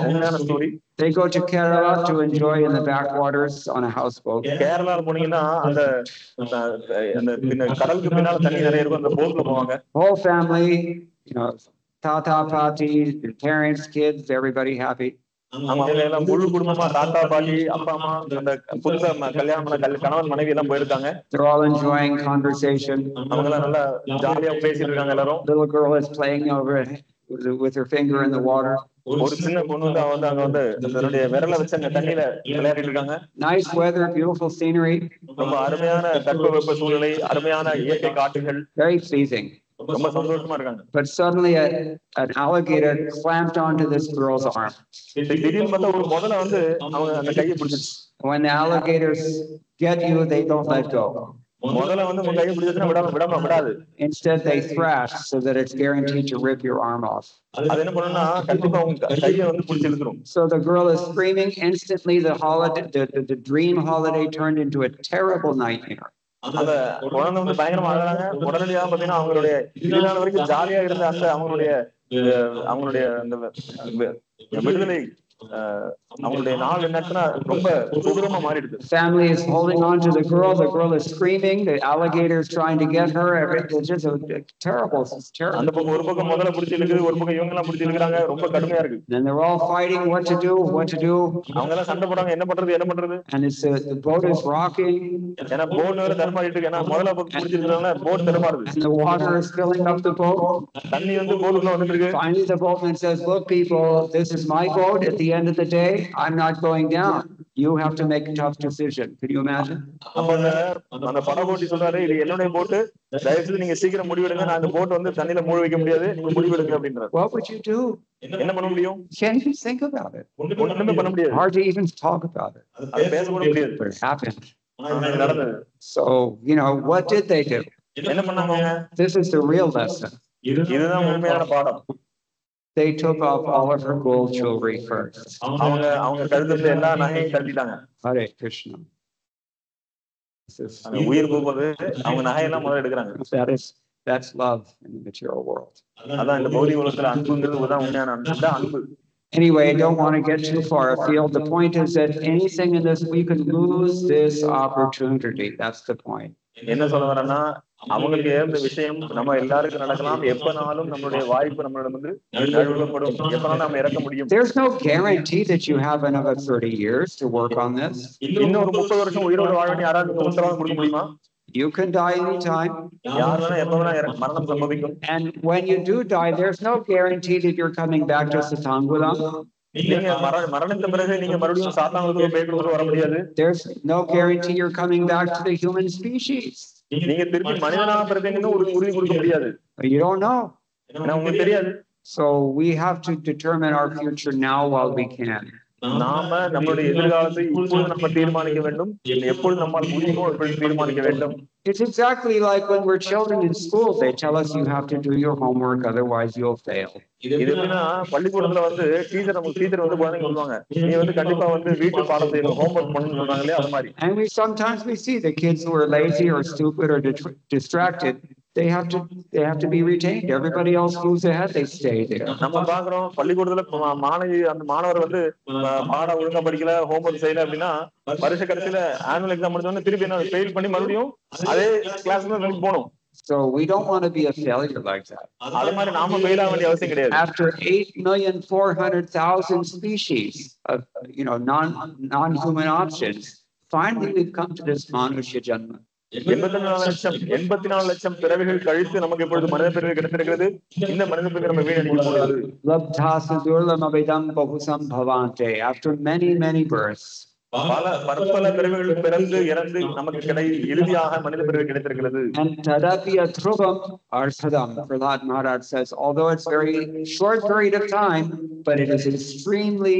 உண்மையான story. They go to Kerala to enjoy in the backwaters on a houseboat. கேரளால போனீங்கன்னா அந்த கடலுக்கு பின்னால தண்ணி நிறைய இருக்கும், அந்த போட்ல போவாங்க. Whole family, tata, pati, parents, kids, everybody happy. அவங்க எல்லாம் முழு குடும்பமா, தாத்தா, பாட்டி, அப்பா, அம்மா, அந்த புதுசா கல்யாணம் பண்ண கணவன் மனைவி எல்லாம் போயிருக்காங்க. They're all enjoying conversation. அவங்க எல்லாம் நல்லா ஜாலியா பேசிட்டு இருக்காங்க எல்லாரும். Little girl is playing over with her finger in the water. ஒரு சின்ன பொண்ணு வந்து அவன் வந்து அங்க வந்து தன்னுடைய விரலை வச்சு அங்க தண்ணியில விளையாடிட்டு இருக்காங்க. Nice weather, beautiful scenery. ரொம்ப அருமையான தட்பவெப்ப சூழ்நிலை, அருமையான இயற்கை காட்சிகள், Very pleasing. ரொம்ப சந்தோஷமா இருக்காங்க. But suddenly an alligator clamped onto this girl's arm. திடீர்னு பார்த்தா ஒரு முதல்ல வந்து அவங்க அந்த கையை பிடிச்சிச்சு. When the alligators get you, they don't let go. முதல்ல வந்து உங்க கையை பிடிச்சதுன்னா விடாது. Instead, they thrash so that it's guaranteed to rip your arm off. அது என்ன பண்ணுன்னா கண்டிப்பா உங்க கையை வந்து பிடிச்சி இழுத்துரும். So the girl is screaming. Instantly, the dream holiday turned into a terrible nightmare. அந்த குழந்தை வந்து பயங்கரமா அழகாங்க. உடனடியாக பாத்தீங்கன்னா அவங்களுடைய இதுநாள் வரைக்கும் ஜாலியா இருந்த அந்த அவங்களுடைய அந்த விடுதலை அவங்களுடைய நாள் என்னன்னா ரொம்ப கொடூரமா மாறிடுது. Family is holding on to the girl is screaming, the alligator is trying to get her. It's just terrible. It's terrible. அந்த பக்கம் ஒரு பக்கம் முதல்ல பிடிச்சி இழுக்குது, ஒரு பக்கம் இவங்க எல்லாம் பிடிச்சி இழுக்குறாங்க. ரொம்ப கடுமையா இருக்கு. And they're all fighting what to do. அவங்க எல்லாம் சண்டை போடுறாங்க, என்ன பண்றது. And it's the boat is rocking. ஏன்னா போட் வேற தரமாடிட்டு இருக்கு. ஏன்னா முதல்ல பிடிச்சிருக்கனால boat தரமாடுது. And the water is filling up the boat. தண்ணி வந்து போட்டுக்குள்ள வந்துட்டு இருக்கு. Finally the boatman says, "Look, people, this is my boat. At the end of the day, I'm not going down. You have to make a tough decision." Can you imagine? அப்ப அந்த படகோட்டி சொல்றாரு, இது என்னுடைய போட், தயவு செய்து நீங்க சீக்கிரம் முடிவெடுங்க. நான் அந்த போட் வந்து தண்ணியில மூழ்க வைக்க முடியாது, நீங்க முடிவெடுங்க அப்படின்றாரு. What would you do? என்ன பண்ண முடியும்? Can't even think about it. ஒண்ணுமே பண்ண முடியாது. Hard to even talk about it. அது பேச கூட முடியாது. But it happened. நடந்தது. So, what did they do? என்ன பண்ணாங்க? This is the real lesson. இதுதான் உண்மையான பாடம். They took off all of her gold jewelry first. அவங்க கழுத்துல எல்லா நகையும் கழட்டிட்டாங்க. Hare Krishna. உயிர் போகும்போது அவங்க நகையெல்லாம் முதல்ல எடுக்கிறாங்க. That's love in the material world. அதான் இந்த பௌதிக உலகத்துல அன்புங்கிறது தான் உண்மையான அன்பு. Anyway, I don't want to get too far afield. The point is that anything in this, we could lose this opportunity. That's the point. என்ன சொல்ல வரேன்னா, அவங்களுக்கு ஏற்ப விஷயம் நம்ம எல்லாருக்கும் நடக்கலாம். எப்பனாலும் நம்மளுடைய வாய்ப்பு நம்மளிடம் வந்து நழுவப்படும். எப்பனாலும் நம்ம இறக்க முடியும். There's no guarantee that you have another 30 years to work on this. இன்னும் ஒரு 30 வருஷம் உயிரோடு வாழ வேண்டிய யாராவது உத்தரவாதம் கொடுக்க முடியுமா? You can die anytime. யார் வேணா எப்ப வேணா மரணம் சம்பவிக்கும். And when you do die, there's no guarantee that you're coming back to Satangulam. நீங்க மரணத்த பிறகு நீங்க மறுபடியும் சாத்தாங்குளத்துக்கு பேய்களுக்கு வர முடியாது. There's no guarantee you're coming back to the human species. நீங்க திருப்பி மனிதனாக பிறந்தீங்கன்னு ஒரு உறுதி கொடுக்க முடியாது. You don't know. உங்களுக்கு தெரியாது. So we have to determine our future now while we can. நாம நம்மளுடைய எதிர்காலத்தை இப்பொழுது நம்ம தீர்மானிக்க வேண்டும். எப்பொழுது நம்மால் முடியுமோ அப்பொழுது தீர்மானிக்க வேண்டும். It's exactly like when we're children in school. They tell us you have to do your homework, otherwise you'll fail. இது எப்படின்னா பள்ளிக்கூடத்துல வந்து டீச்சர் வந்து குழந்தைங்க சொல்லுவாங்க, நீ வந்து கண்டிப்பா வந்து வீட்டு பாடம் செய்யணும், ஹோம்ஒர்க் பண்ணணும்னு சொல்றாங்களே அது மாதிரி. And sometimes we see the kids who are lazy or stupid or distracted. They have to be retained. Everybody else moves ahead, they stay there. நம்ம பாக்குறோம் பள்ளிக்கூடத்துல அந்த மாணவர் வந்து பாடம் ஒழுங்கா படிக்கல, ஹோம்ஒர்க் செய்யல அப்படின்னா வருஷ கடைசியில ஆனுவல் எக்ஸாம் முடிச்சோன்னு திருப்பி என்ன ஃபெயில் பண்ணி மறுபடியும் அதே கிளாஸ்ல போகணும். So we don't want to be a failure like that. அது மாதிரி நாம ஃபெயில் ஆக வேண்டிய அவசியம் கிடையாது. After 8,400,000 species of non-human options, finally we've come to this Manusya Janma. 84 லட்சம் பிறவிகள் கழித்து நமக்கு இப்பொழுது மனித பிறவி கிடைத்திருக்கிறது. இந்த மனித பிறவி நம்ம வீணடிக்க கூடாது. After many births. பல பிறவிகள் பிறந்து இறந்து நமக்கு இறுதியாக மனித பிறவி கிடைத்திருக்கிறது. And Tadapya Thrubam Arthadam, Prahlad Maharaj says, although it's very short period of time, but it is extremely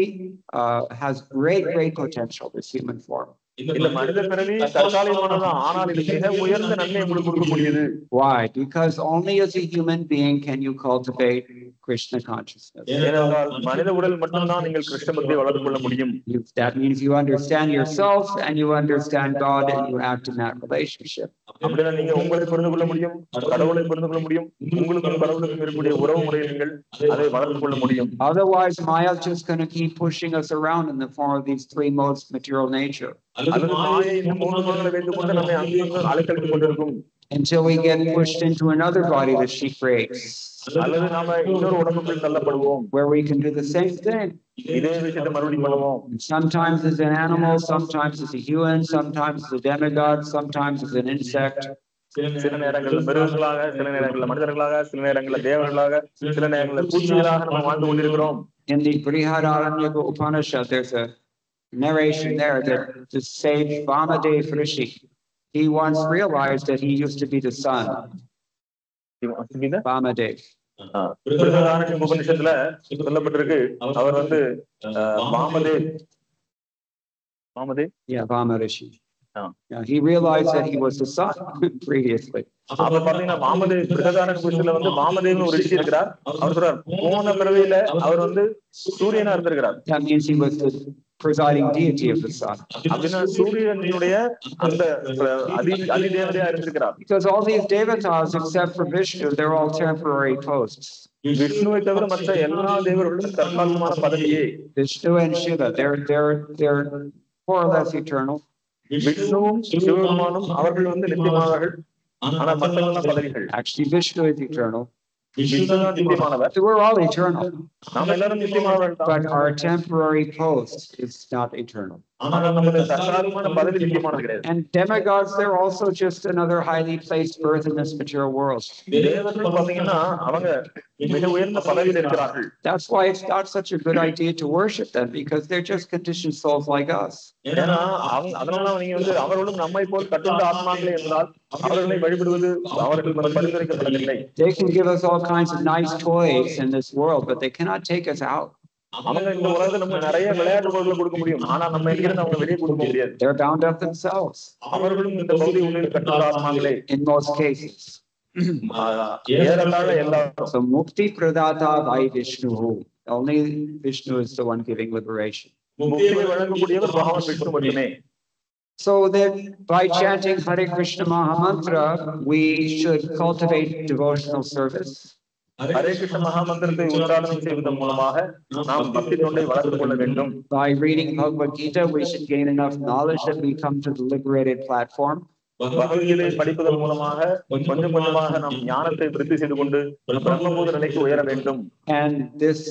has great potential, this human form. இந்த மனித பிறவி தற்காலிகமானதான், ஆனால் இது மிக உயர்ந்த நன்மை உங்களுக்கு கொடுக்கக்கூடியது. Why? Because only as a human being can you cultivate Krishna consciousness. ஏனென்றால் மனித உடல் மட்டும்தான் நீங்கள் கிருஷ்ண பக்தியை வளர்த்துக் கொள்ள முடியும். That means you understand yourself and you understand God and you act in that relationship. அப்படின்னா நீங்க உங்களை புரிந்து கொள்ள முடியும், கடவுளை புரிந்து கொள்ள முடியும், உங்களுக்கும் கடவுளுக்கும் இருக்கக்கூடிய உறவு முறையை நீங்கள் அதை வளர்த்துக் கொள்ள முடியும். Otherwise, Maya is just going to keep pushing us around in the form of these three modes of material nature. அல்லது மாயை இந்த மூன்று குணங்களை வைத்துக் கொண்டு நம்மை அங்கேயும் அலைக்கழித்துக் கொண்டிருக்கும். Until we get pushed into another body that she creates. அல்லது நாம இன்னொரு உடம்புக்குள் தள்ளப்படுவோம். Where we can do the same thing. இதே விஷயத்தை மறுபடியும் பண்ணுவோம். Sometimes as an animal, sometimes as a human, sometimes as a demigod, sometimes as an insect. சில நேரங்களில் மிருகங்களாக, சில நேரங்களில் மனிதர்களாக, சில நேரங்களில் தேவர்களாக, சில நேரங்களில் பூச்சிகளாக நம்ம வாழ்ந்து கொண்டிருக்கிறோம். In the Brihadaranyaka Upanishad, there's a narration there that the sage Vamadev Rishi, he once realized that he used to be the sun. Vamadev. Brihadaranya உபநிஷத்துல சொல்லப்பட்டிருக்கு அவர் வந்து வாமதேவ் Yeah, Vamarishi. Yeah, he realized that he was the sun previously. அப்ப பாத்தீங்கன்னா வாமதேவ் பிருகதாரண்ய உபநிஷத்துல வந்து வாமதேவ்னு ஒரு ரிஷி இருக்கிறார். அவர் சொல்றார் போன பிறவியில அவர் வந்து சூரியனா இருந்திருக்கிறார். That means he was the presiding deity of the sun. அப்படின்னா சூரியனுடைய அந்த அதிதேவதையா இருந்திருக்கிறார். Because all these devatas except for Vishnu, they're all temporary posts. விஷ்ணுவை தவிர மற்ற எல்லா தேவர்களும் தற்காலிகமான பதவியே. Vishnu and Shiva, they're more or less eternal. விஷ்ணுவும் சிவபெருமானும் அவர்கள் வந்து நித்தியமானவர்கள். ஆனா மற்றவங்க பதவிகள். Actually, Vishnu is eternal. விஷ்ணுதான் நித்தியமானவர். So we're all eternal. நாம எல்லாரும் நித்தியமானவர்கள். But our temporary post is not eternal. ஆனா நம்மளுடைய தற்காலிகமான பதவி நித்தியமானது கிடையாது. And demigods, they're also just another highly placed birth in this material world. தேவர்கள் பாத்தீங்கன்னா அவங்க மிக உயர்ந்த பதவியில் இருக்கிறார்கள். That's why it's not such a good idea to worship them, because they're just conditioned souls like us. ஏன்னா அதனால நீங்க வந்து அவர்களும் நம்மை போல் கட்டுண்ட ஆத்மாக்களே என்றால் அவர்களை வழிபடுவது அவர்களுக்கு பரிந்துரைக்கப்படவில்லை. They can give us all kinds of nice toys in this world, but they cannot take us out. அவங்க இந்த உலகத்துல நம்ம நிறைய விளையாட்டு பொருட்களை கொடுக்க முடியும், ஆனா நம்ம இங்கிருந்து அவங்க வெளியே கொடுக்க முடியாது. They're bound up themselves. அவர்களும் இந்த பௌதிக உலகில் கட்டுண்ட ஆத்மாக்களே in most cases. ஏறத்தாழ எல்லாரும். So Mukti Pradata by Vishnu. Only Vishnu is the one giving liberation. முக்தியை வழங்கக்கூடியவர் பகவான் விஷ்ணு மட்டுமே. So that by chanting Hare Krishna Mahamantra, we should cultivate devotional service. Hare Krishna மகாமந்திரத்தை உச்சாரணம் செய்வதன் மூலமாக நாம் பக்தி தொண்டை வளர்த்துக் கொள்ள வேண்டும். By reading Bhagavad Gita, we should gain enough knowledge that we come to the liberated platform. Bhagavad Gita படிப்பதன் மூலமாக கொஞ்சம் கொஞ்சமாக நாம் ஞானத்தை விருத்தி செய்து கொண்டு பிரம்மபோத நிலைக்கு உயர வேண்டும். And this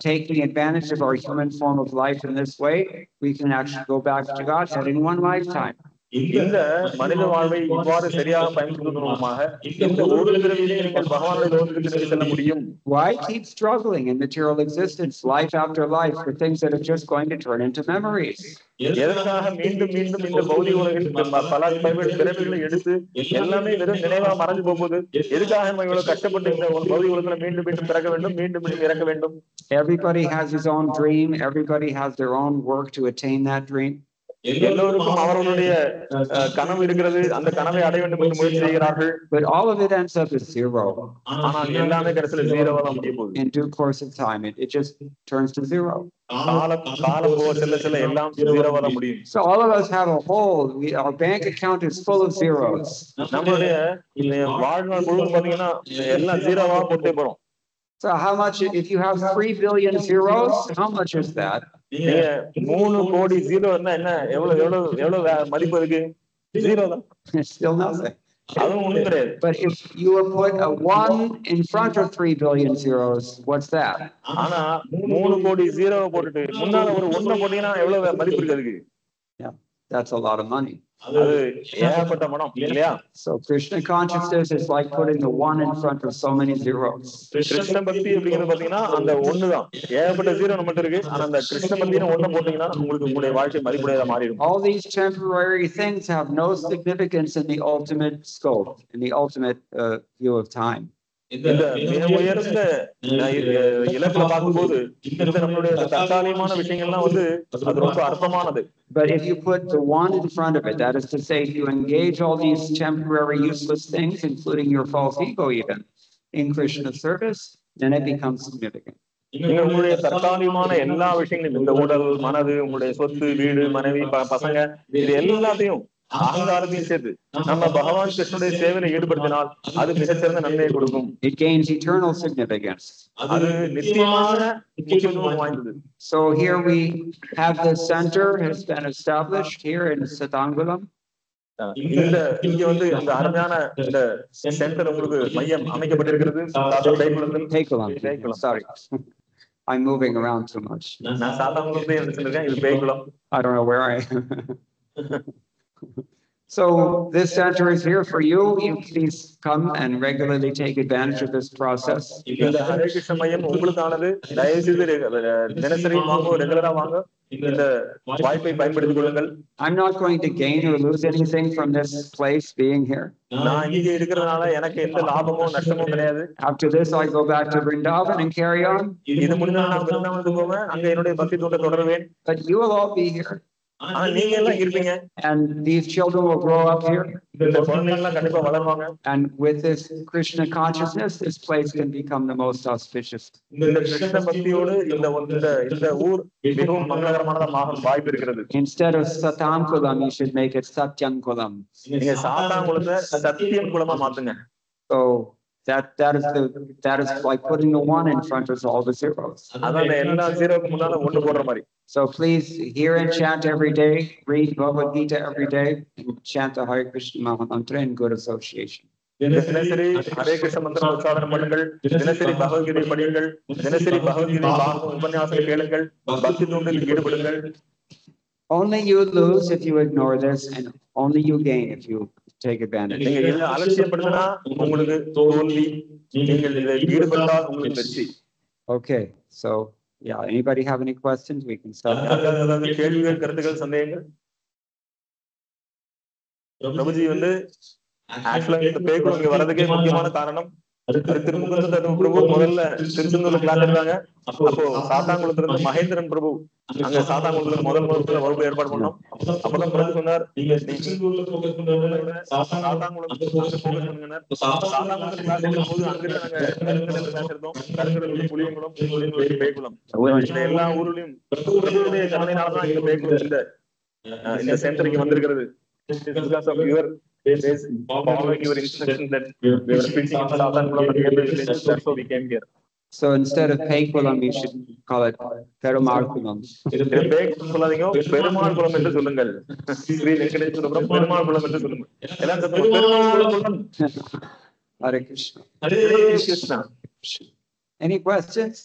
taking advantage of our human form of life in this way, we can actually go back to Godhead in one lifetime. இந்த மனித வாழ்வை இவ்வாறு சரியாக பயன்படுத்துவதன் மூலமாக இந்த ஒரு பிறவியிலே நீங்கள் பகவானுடைய லோகத்துக்கு செல்ல முடியும். Why keep struggling in material existence, life after life, for things that are just going to turn into memories? எதற்காக மீண்டும் மீண்டும் இந்த பௌதிக உலகில் பல பிறவிகளை எடுத்து எல்லாமே வெறும் நினைவா மறைஞ்சு போகுது? எதுக்காக நம்ம இவ்வளவு கஷ்டப்பட்டு இந்த பௌதிக உலகத்துல மீண்டும் மீண்டும் பிறக்க வேண்டும், மீண்டும் மீண்டும் இறக்க வேண்டும்? Everybody has his own dream. Everybody has their own work to attain that dream. எல்லோருக்கும் அவர்களுடைய கனவு இருக்கிறது, அந்த கனவை அடைய வேண்டும் என்று முயற்சி செய்கிறார்கள். But all of it ends up as zero. ஆனால் எல்லாமே கடைசியில ஜீரோவா தான் முடிய போகுது. In due course of time, it just turns to zero. காலம் போக செல்ல செல்ல எல்லாம் ஜீரோவா தான் முடியும். So all of us have a hole. Our bank account is full of zeros. நம்மளுடைய வாழ்நாள் முழுவதும் பாத்தீங்கன்னா எல்லாம் ஜீரோவா போட்டே போறோம். So how much, if you have 3 billion zeros, how much is that? 3 கோடி ஜீரோ என்ன எவ்வளவு மதிப்பு இருக்கு? ஜீரோ தான். It's still nothing. அதுவும் ஒண்ணும் கிடையாது. But if you put a 1 in front of 3 billion zeros, what's that? ஆனா 3 கோடி ஜீரோவை போட்டுட்டு முன்னால ஒரு 1 போட்டீங்கன்னா எவ்வளவு மதிப்பு இருக்கு அதுக்கு? Yeah, that's a lot of money. அது ஏகப்பட்ட பணம் இல்லையா? So Krishna consciousness is like putting the 1 in front of so many zeros. Krishna பக்தி அப்படிங்கிறது பாத்தீங்கன்னா அந்த 1 தான். ஏகப்பட்ட ஜீரோ நம்மகிட்ட இருக்கு. ஆனா அந்த கிருஷ்ண பக்தின்னு 1 போட்டீங்கன்னா உங்களுக்கு உங்களுடைய வாழ்க்கை மதிப்புடையதா மாறிடும். All these temporary things have no significance in the ultimate scope, in the ultimate view of time. இந்த மிக உயர்ந்த இலக்குல பார்க்கும்போது இந்த நம்மளுடைய தற்காலிகமான விஷயங்கள்லாம் வந்து அது ரொம்ப அற்பமானது. But if you put the 1 in front of it, that is to say, if you engage all these temporary useless things, including your false ego even, in Krishna service, then it becomes significant. நீங்க உங்களுடைய தற்காலிகமான எல்லா விஷயங்களும், இந்த உடல், மனது, உங்களுடைய சொத்து, வீடு, மனைவி, பசங்க, இது எல்லாத்தையும் அகங்காரத்தையும் சேர்த்து நம்ம பகவான் கிருஷ்ணனுடைய சேவையில ஈடுபடுத்தினால் அது மிகச்சிறந்த நன்மையை கொடுக்கும். It gains eternal significance. அது நிச்சயமான முக்கியத்துவம் வாய்ந்தது. So here we have the center has been established here in Sadangulam. இங்க வந்து இந்த அருமையான இந்த சென்டர் உங்களுக்கு மையம் அமைக்கப்பட்டிருக்கிறது. Pekulam. Sorry. I'm moving around too much. நான் சாதாரண இது Peikulam. I don't know where I am. So this center is here for you. You please come and regularly take advantage of this process. இந்த ஹரே கிருஷ்ண மையம் உங்களுக்கானது. தயவு செய்து தினசரி வாங்க, ரெகுலரா வாங்க, இந்த வாய்ப்பை பயன்படுத்திக் கொள்ளுங்கள். I'm not going to gain or lose anything from this place being here. நான் இங்கே இருக்கிறதுனால எனக்கு எந்த லாபமோ நஷ்டமோ கிடையாது. After this, I go back to Vrindavan and carry on. இது முடிஞ்சா நான் பிருந்தாவனத்துக்கு போவேன், அங்க என்னுடைய பக்தி தொண்டை தொடருவேன். But you will all be here. ஆனா நீங்க எல்லாம் இருப்பீங்க. And these children will grow up here. இந்த குழந்தைகள் எல்லாம் கண்டிப்பா வளருவாங்க. And with this Krishna consciousness, this place can become the most auspicious. இந்த கிருஷ்ண பக்தியோடு இந்த ஊர் மிகவும் மங்களகரமானதாக வாய்ப்பு இருக்கிறது. Instead of Satankulam, you should make it Satyankulam. நீங்க சாத்தான்குளத்தை சத்தியம் குளமா மாத்துங்க. So that is like putting the one in front of all the zeros. அதான் எல்லா ஜீரோக்கு முன்னால ஒன்று போடுற மாதிரி. So please hear and chant every day, read Bhagavad Gita every day, and chant the Hare Krishna Mahamantra in good association. தினசரி ஹரே கிருஷ்ண மந்திரம் உச்சாரணம் பண்ணுங்கள், தினசரி பகவத்கீதை படியுங்கள், தினசரி பகவத்கீதை உபன்யாசம் கேளுங்கள், பக்தி தொண்டில் ஈடுபடுங்கள். Only you lose if you ignore this, and only you gain if you take advantage. நீங்க இதை அலட்சியப்படுத்தினா உங்களுக்கு தோல்வி, நீங்கள் இதை ஈடுபட்டால் உங்களுக்கு வெற்றி. Okay, so yeah, anybody have any questions? We can start. கேள்விகள், கருத்துக்கள், சந்தேகங்கள்? பிரபுஜி ஆக்சுவலா இந்த பேக்கு இங்க வர்றதுக்கே முக்கியமான காரணம், திருமுகத்து பிரபு முதல்ல திருச்செந்தூர்ல கிளாஸ் எடுத்தாங்க. அப்போ சாத்தாங்குளத்துல இருந்து மகேந்திரன் பிரபு அங்க சாத்தாங்குளத்துல முதல்ல வகுப்பு ஏற்பாடு பண்ணோம். அப்பதான் பிரபு சொன்னார், எல்லா ஊர்லயும் கருணையினாலதான் இந்த பேக்கு இந்த சென்டருக்கு வந்திருக்கிறது. Following your instruction that we were preaching in Satankulam and village, that's how we came here. So instead of Pekulam, you should call it Perumalkulam. சொல்லாதீங்க, பெருமாள் குளம் என்று சொல்லுங்கள். ஸ்ரீ வெங்கடேஸ்வரபுரம் பெருமாள் குளம் என்று சொல்லுங்கள். எல்லாம் பெருமாள் குளம். Hare Krishna. Hare Krishna. Any questions?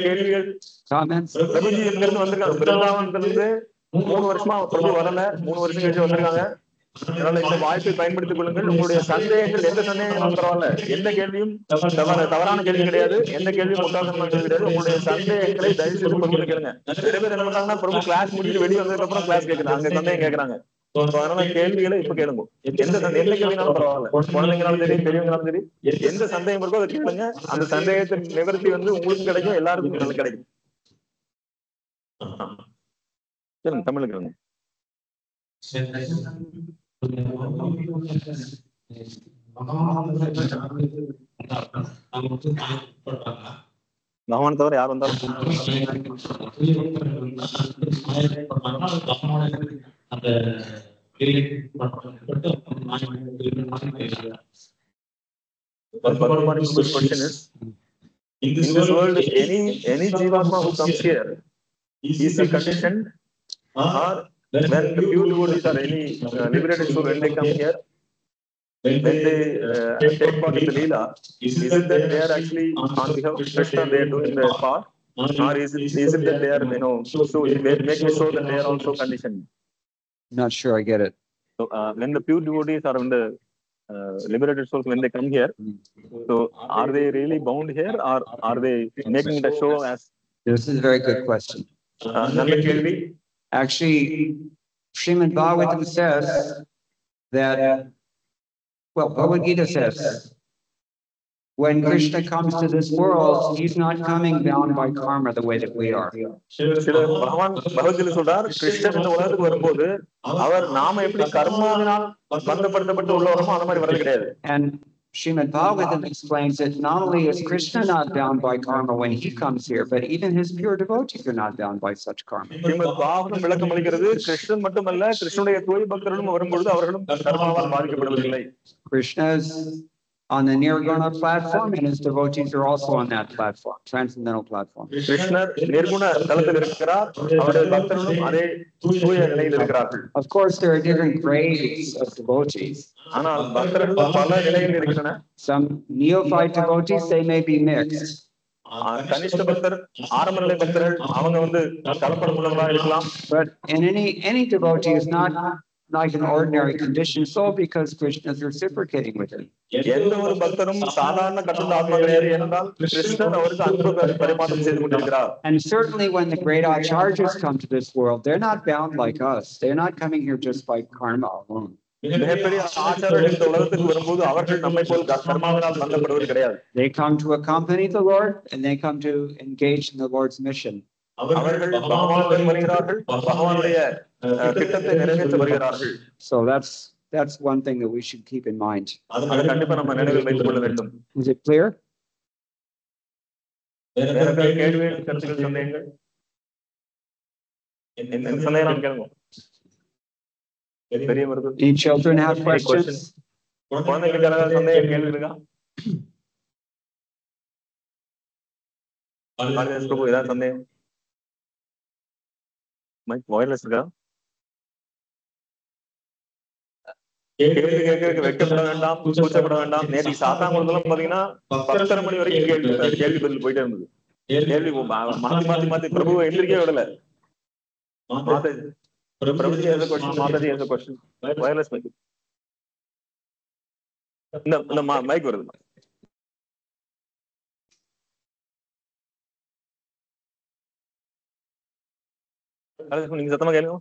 கேள்விகள், comments? பிரபுஜி எங்க இருந்து வந்திருக்காங்க? பிருந்தாவனத்துல இருந்து 3 வருஷமா பிரபு வரல, 3 வருஷம் கழிச்சு வந்திருக்காங்க. அதனால இந்த வாய்ப்பை பயன்படுத்திக் கொள்ளுங்கள். உங்களுடைய சந்தேகங்கள், எந்த சந்தேகங்களும் பரவாயில்ல, எந்த கேள்வியும் தவறான கேள்வி கிடையாது, எந்த கேள்வியும் முட்டாள்தனமான கேள்வி கிடையாது. உங்களுடைய சந்தேகங்களை தயவு செய்து பிரபு கேளுங்க. நிறைய பேர் என்ன பண்றாங்கன்னா, பிரபு கிளாஸ் முடிச்சு வெளியே வந்ததுக்கு அப்புறம் கிளாஸ் கேட்கறாங்க, அங்க சந்தேகம் கேட்கறாங்க. அதனால கேள்விகளை இப்ப கேளுங்க. எந்த கேள்வினாலும் பரவாயில்ல, குழந்தைங்களாலும் சரி, பெரியவங்களாலும் சரி, எந்த சந்தேகம் இருக்கோ அதை கேளுங்க. அந்த சந்தேகத்தின் நிவர்த்தி உங்களுக்கும் கிடைக்கும், எல்லாருக்கும் நல்லா கிடைக்கும். சொல்லுங்க, தமிழ்ல கேளுங்க. பகவான் தவிர யார் வந்தாலும் in this world, any jivatma who comes here is he conditioned, or when the pure devotees or any liberated soul, when they come here, when they take part in the Leela, is it that they are actually on behalf of Krishna, they are doing their part, or is it that they are, so they make it so that they are also conditioned? Not sure I get it. So when the pure devotees or when the liberated souls, when they come here, so are they really bound here, or are they making the show as? This is a very good question. Actually, Srimad Bhagavatam says that, well, Bhagavad Gita says, when Krishna comes to this world, he's not coming bound by karma the way that we are. பகவான் பகவத்கீதை சொல்றார், கிருஷ்ணன் இந்த உலகத்துக்கு வரும்போது அவர் நாம எப்படி கர்மாவினால் பந்தப்படுத்தப்பட்டு உள்ளவரமோ அந்த மாதிரி வரது கிடையாது. And Srimad Bhagavatam explains that not only is Krishna not bound by karma when he comes here, but even his pure devotees are not bound by such karma. Srimad Bhagavatam விளக்கம் அளிக்கிறது, கிருஷ்ணன் மட்டுமல்ல, கிருஷ்ணனுடைய தூய பக்தர்களும் வரும்பொழுது அவர்களும் கர்மாவால் பாதிக்கப்படுவதில்லை. Krishna is on the Nirguna platform, and his devotees are also on that platform, transcendental platform. கிருஷ்ணர் நிர்குண தலத்தில் இருக்கிறார், அவருடைய பக்தர்களும் அதே தூய நிலையில் இருக்கிறார்கள். Of course, there are different grades of devotees. ஆனால் பக்தர்கள் பல நிலையில் இருக்கின்றன. Some neophyte devotees, they may be mixed. கனிஷ்ட பக்தர், ஆரம்ப நிலை பக்தர்கள், அவங்க கலப்படம் உள்ளவர்களாக இருக்கலாம். But in any devotee is not like an ordinary conditioned soul because Krishna is reciprocating with it. எந்த ஒரு பக்தரும் சாதாரண கட்டுண்ட ஆத்மா கிடையாது, ஏனென்றால் கிருஷ்ணன் அவருக்கு அன்பு பரிமாற்றம் செய்து கொண்டிருக்கிறார். And certainly when the great acharyas come to this world, they're not bound like us. They're not coming here just by karma alone. மிகப்பெரிய ஆச்சாரர்கள் இந்த உலகத்துக்கு வரும்போது அவர்கள் நம்மை போல் கர்மாவினால் பந்தப்படுவது கிடையாது. They come to accompany the Lord and they come to engage in the Lord's mission. அவர்கள் பகவானுடன் வருகிறார்கள், பகவானுடைய திட்டத்தை நிறைவேற்ற வருகிறார்கள். So that's one thing that we should keep in mind. அதை கண்டிப்பா நம்ம நினைவில் வைத்துக் கொள்ள வேண்டும். Is it clear? வேற கேள்வி கருத்துக்கள் சந்தேகங்கள் என்ன சந்தேகம் கேளுங்க. பெரிய வருது. Any children have questions? குழந்தைகளுக்கு ஏதாவது சந்தேகம் கேள்வி இருக்கா? ஏதாவது சந்தேகம்? மைக் வயர்லெஸ் இருக்கா? கேள்வி கேட்கறதுக்கு வெட்கப்பட வேண்டாம், கூச்சப்பட வேண்டாம். நேற்று சாத்தாங்குளத்துல பாத்தீங்கன்னா 10:30 மணி வரைக்கும் கேள்வி பதில் போயிட்டே இருந்தது. கேள்வி மாத்தி மாத்தி பிரபுவை எந்திரிக்கவே விடல. Prabhuji has a question, Mataji has a question. Wireless mic. இந்த மைக் வருது. நீங்க சத்தமா கேளுங்க.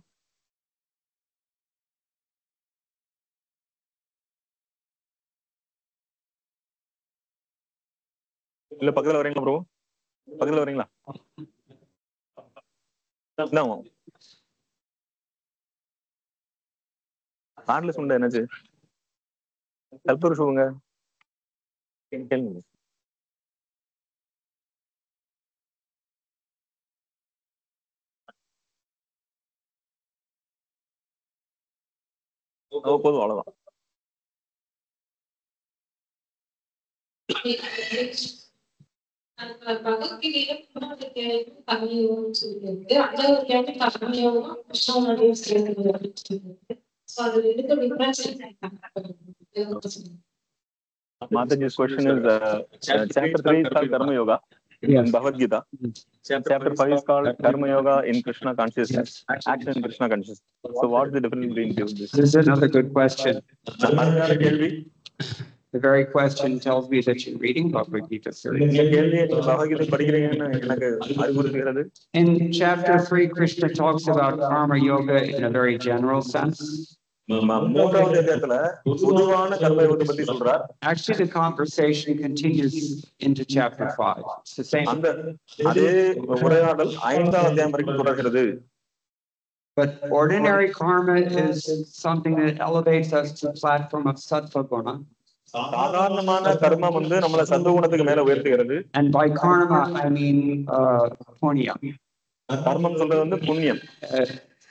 இல்ல பக்கத்துல வரீங்களா ப்ரோ? பக்கத்துல வரீங்களா? கார்ட்லெஸ் உண்டா என்னாச்சு? ஹெல்ப் ஒரு சொல்லுங்க. கேளுங்க. போதும் அவ்வளவுதான். Mataji's question is chapter 3 is called Karma Yoga in Bhagavad Gita. Chapter 5 is called Karma Yoga in Krishna consciousness, action in Krishna consciousness. So what's the difference between this? This is another good question. The very question tells me that you're reading Bhagavad Gita series. In chapter 3, Krishna talks about karma yoga in a very general sense. Actually, the conversation continues into chapter 5. It's the same. But ordinary karma is something that elevates us to the platform of sattva guna. சாதாரணமான கர்மம் வந்து நம்மள சத்துவகுணத்துக்கு மேல உயர்த்துகிறது. And by karma I mean punya. கர்மம் சொல்றது வந்து புண்ணியம்.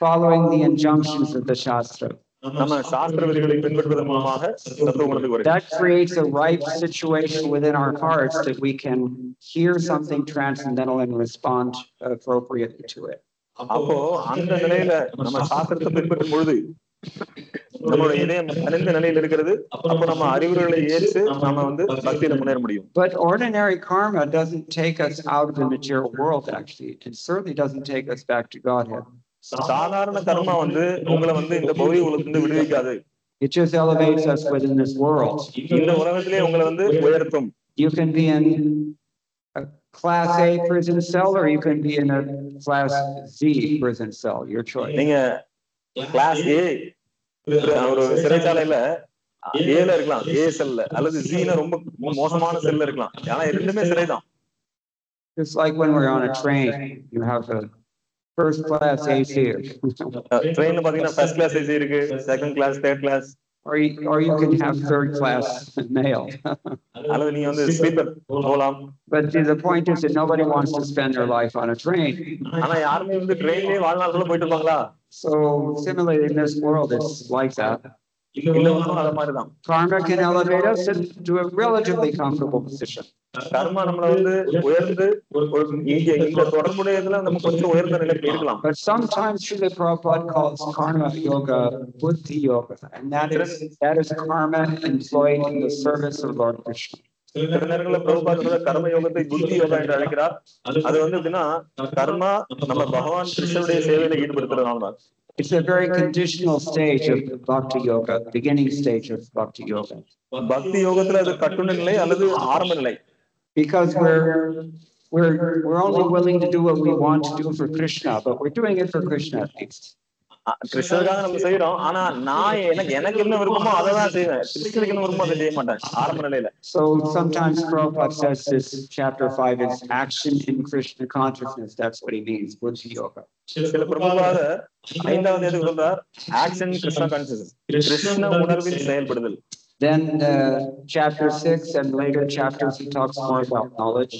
Following the injunctions of the shastra. நம்ம சாஸ்திர விதிகளை பின்பற்றுவதன் மூலமாக சத்துவகுணத்துக்கு வருகிறது. That creates a ripe situation within our hearts that we can hear something transcendental and respond appropriately to it. அப்போ அந்த நிலையில நம்ம சாஸ்திரத்தை பின்பற்றும் பொழுது நம்மளுடைய இதயம் அணிந்த நிலையில் இருக்கிறது. அப்போ நம்ம அறிவுரைகளை ஏற்று நாம வந்து பக்தியில முன்னேற முடியும். But ordinary karma doesn't take us out of the material world. Actually, it certainly doesn't take us back to Godhead. சாதாரண கர்மா வந்து உங்களை வந்து இந்த பௌதிக உலகத்திலிருந்து விடுவிக்காது. It just elevates us within this world. இந்த உலகத்திலே உங்களை வந்து உயர்த்தும். You can be in a class A prison cell or you can be in a class Z prison cell, your choice. நீங்க கிளாஸ் A ஒரு சிறைச்சாலையில ஏல இருக்கலாம், ஏ செல்ல, அல்லது ஜீன ரொம்ப மோசமான செல்ல இருக்கலாம். ஆனா ரெண்டுமே சிறைதான். It's like when we're on a train, you have a first class AC. ட்ரெயின்ல பாத்தீங்கன்னா ஃபர்ஸ்ட் கிளாஸ் ஏசி இருக்கு, second class, third class. Or you can have third class mail. அல்லது நீங்க வந்து ஸ்லீப்பர் போலாம். But the point is that nobody wants to spend their life on a train. ஆனா யாருமே வந்து ட்ரெயின்லயே வாழ்நாளுக்குள்ள போயிட்டு இருப்பாங்களா? So similarly in this world it's like that. Karma can elevate us to a relatively comfortable position. கர்மா நம்மள வந்து உயர்ந்து இந்த தொடர்புடையதுல நம்ம கொஞ்சம் உயர்ந்த நிலைக்கு இருக்கலாம். But sometimes Srila Prabhupada calls karma yoga buddhi yoga, and that is karma employed in the service of Lord Krishna. சில நேரங்களில் பிரபுபாத கர்ம யோகத்தை புத்தி யோகா என்று அழைக்கிறார். அது வந்து எப்படின்னா கர்மா நம்ம பகவான் கிருஷ்ணனுடைய சேவையில ஈடுபடுத்துறதுனால தான். It's a very conditional stage of bhakti yoga, beginning stage of bhakti yoga. பக்தி யோகத்துல அது கட்டுண்ட நிலை அல்லது ஆரம்ப நிலை. Because we're only willing to do what we want to do for Krishna, but we're doing it for Krishna at least. கிருஷ்ணருக்காக நம்ம செய்யறோம். ஆனா நான் எனக்கு என்ன விருப்பமோ அதை தான் செய்வேன். கிருஷ்ணருக்கு என்ன விருப்பமோ அதை செய்ய மாட்டேன் ஆரம்ப நிலையில. So sometimes Prabhupada says this chapter 5 is action in Krishna consciousness. That's what he means, buddhi yoga. சில பிரபுபாத 5வது எதுக்கு சொல்றார்? ஆக்ஷன் கிருஷ்ணா கான்சியஸ்னஸ், கிருஷ்ண உணர்வில் செயல்படுதல். Then chapter 6 and later chapters he talks more about knowledge.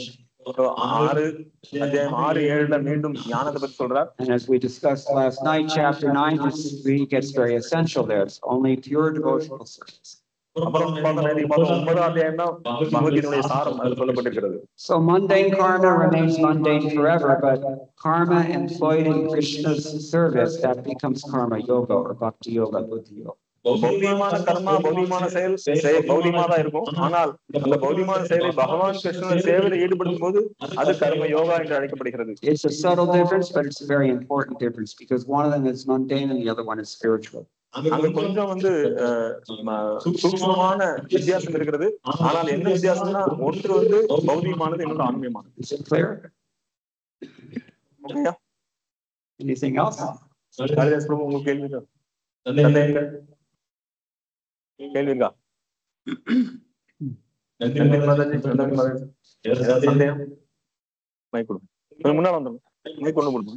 And as we discussed last night, chapter 9 really gets very essential there. It's only pure devotional service. So mundane karma remains mundane forever, but karma employed in Krishna's service, that becomes karma yoga or bhakti yoga, buddhi yoga. பௌதிகமான கர்மா பௌதிகமான செயல் பௌதிகமாக தான் இருக்கும். ஆனால் அந்த பௌதிகமான செயலை பகவான் கிருஷ்ணன் சேவையில் ஈடுபடும் போது அது கர்ம யோகா என்று அழைக்கப்படுகிறது. It's a subtle difference, but it's a very important difference because one of them is mundane and the other one is spiritual. அங்க கொஞ்சம் சூக்ஷ்மமான வித்தியாசம் இருக்கிறது. ஆனால் என்ன வித்தியாசம்னா ஒன்று பௌதிகமானது, இன்னொன்று ஆன்மீகமானது. Is it clear? ஓகேயா? Anything else? உங்களுக்கு கேள்வி இருக்கா? கேள்வி இருக்கா? மைக் கொடுங்க. முன்னாடி வந்துடும். மைக் கொண்டு கொடுங்க.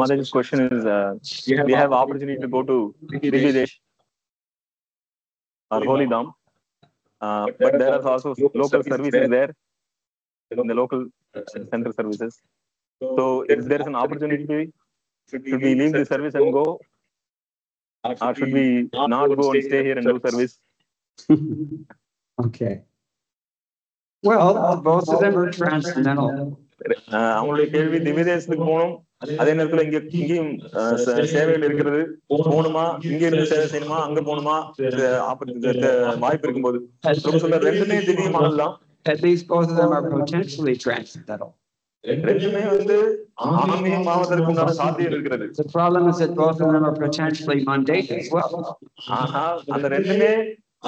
Mother's question is, we have opportunity to go to Divyadesh or Holy Dham, but there are also local services there in the local center services. So if there is an opportunity, should we leave the service and go, or should we not go and stay here and do service? Okay. Well, both of them are transcendental. அவங்களுடைய கேள்வி திவ்யதேசத்துக்கு போகணும், அதே நேரத்துல இங்கேயும் சேவைகள் இருக்கிறது, போகணுமா, இங்க இருந்து சேவை செய்யணுமா, அங்க போகணுமா, வாய்ப்பு இருக்கும்போது சொல்ற ரெண்டுமே திவ்யமானதுதான். At least both of them are potentially transcendental. ரெண்டுமே ஆன்மீகமாவதற்கு உண்டான சாத்தியம் இருக்கிறது. The problem is that both of them are potentially mundane as well. ஆனா அந்த ரெண்டுமே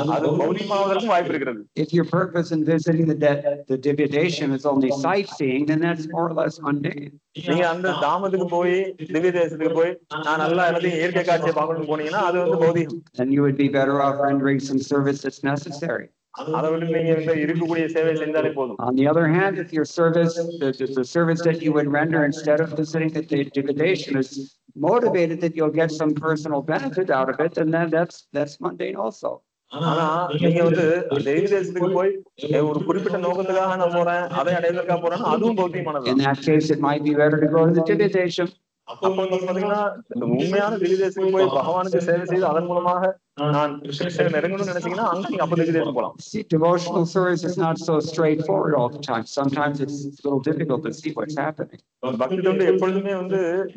அது பௌதிகமாவதற்கும் வாய்ப்பு இருக்கிறது. If your purpose in visiting the Divyadesham is only sightseeing, then that's more or less mundane. நீங்க அந்த தாமத்துக்கு போய் திவ்ய தேசத்துக்கு போய் நான் நல்லா எல்லாத்தையும் இயற்கை காட்சியை பார்க்கணும்னு போனீங்கன்னா அது பௌதிகம். Then you would be better off rendering some service that's necessary. அதை விட நீங்க இருக்கக்கூடிய சேவை செஞ்சாலே போதும். On the other hand, if your service, the service that you would render instead of visiting the Divyadesham is motivated that you'll get some personal benefit out of it, then that's mundane also. ஆனா நீங்க தெய்வ தேசத்துக்கு போய் ஒரு குறிப்பிட்ட நோக்கத்துக்காக நான் போறேன், அதை அடைவதற்காக போறேன்னா அதுவும் பௌத்தியமானது. In that case, it might be better to go to the Divyadesham. அப்போ நீங்க பாத்தீங்கன்னா உண்மையான திவ்ய தேசத்துக்கு போய் பகவானுக்கு சேவை செய்து அதன் மூலமாக நான் கிருஷ்ணனை நெருங்கணும்னு நினைச்சீங்கன்னா அங்க நீங்க அப்ப திவ்ய தேசம் போலாம். Devotional service is not so straightforward all the time. Sometimes it's a little difficult to see what's happening. பக்தி தொண்டு எப்பொழுதுமே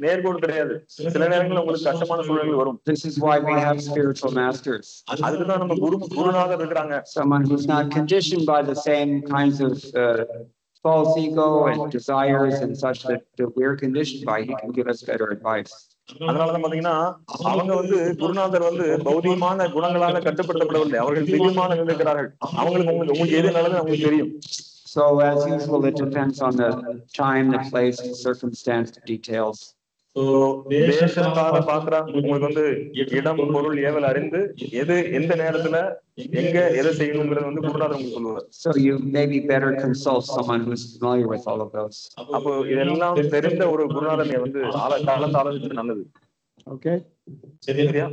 நேர்கோடு கிடையாது. சில நேரங்களில் உங்களுக்கு கஷ்டமான சூழல்கள் வரும். This is why we have spiritual masters. அதுக்கு தான் நம்ம குருநாதர் இருக்கிறாங்க. Someone who's not conditioned by the same kinds of false ego and desires and such that we're conditioned by. He can give us better advice. அதனாலதான் பாத்தீங்கன்னா அவங்க குருநாதர் பௌதிகமான குணங்களால கட்டுப்படுத்தப்படவில்லை, அவர்கள் திவ்யமான இருக்கிறார்கள். உங்களுக்கு எது நல்லது அவங்களுக்கு தெரியும். So as usual, it depends on the time, the place, the circumstance, the details. உங்களுக்கு இடம் பொருள் ஏவல் அறிந்து எது எந்த நேரத்துல எங்க எதை செய்யணுங்கிறது குருநாதர் உங்களுக்கு சொல்லுவார். So you maybe better consult someone who's familiar with all of those. அப்போ இதெல்லாம் தெரிந்த ஒரு குருநாதர் நீ கலந்து ஆலோசிச்சது நல்லது. Okay. சரியா?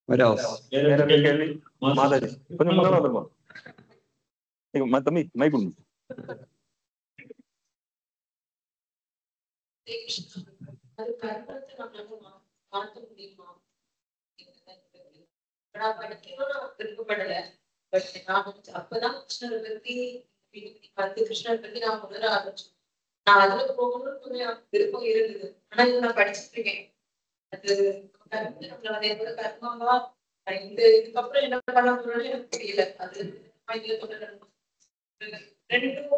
What else? வேற கேள்வி? மாதாஜி கொஞ்சம் முன்னால வந்துருமா? தம்பி மைக் கொடுங்க. விருப்பப்படல பட் நான் அப்பதான் கிருஷ்ணரை பத்தி கிருஷ்ணரை பத்தி நான் உணர ஆரம்பிச்சேன். நான் அதுல போகணும்னு கொஞ்சம் விருப்பம் இருந்தது. ஆனா இதை நான் படிச்சுட்டு இருக்கேன். அது நம்மள எவ்வளவு கர்மாவா இதுக்கப்புறம் என்ன பண்ண போறோம்னு எனக்கு தெரியல. அது ரெண்டும்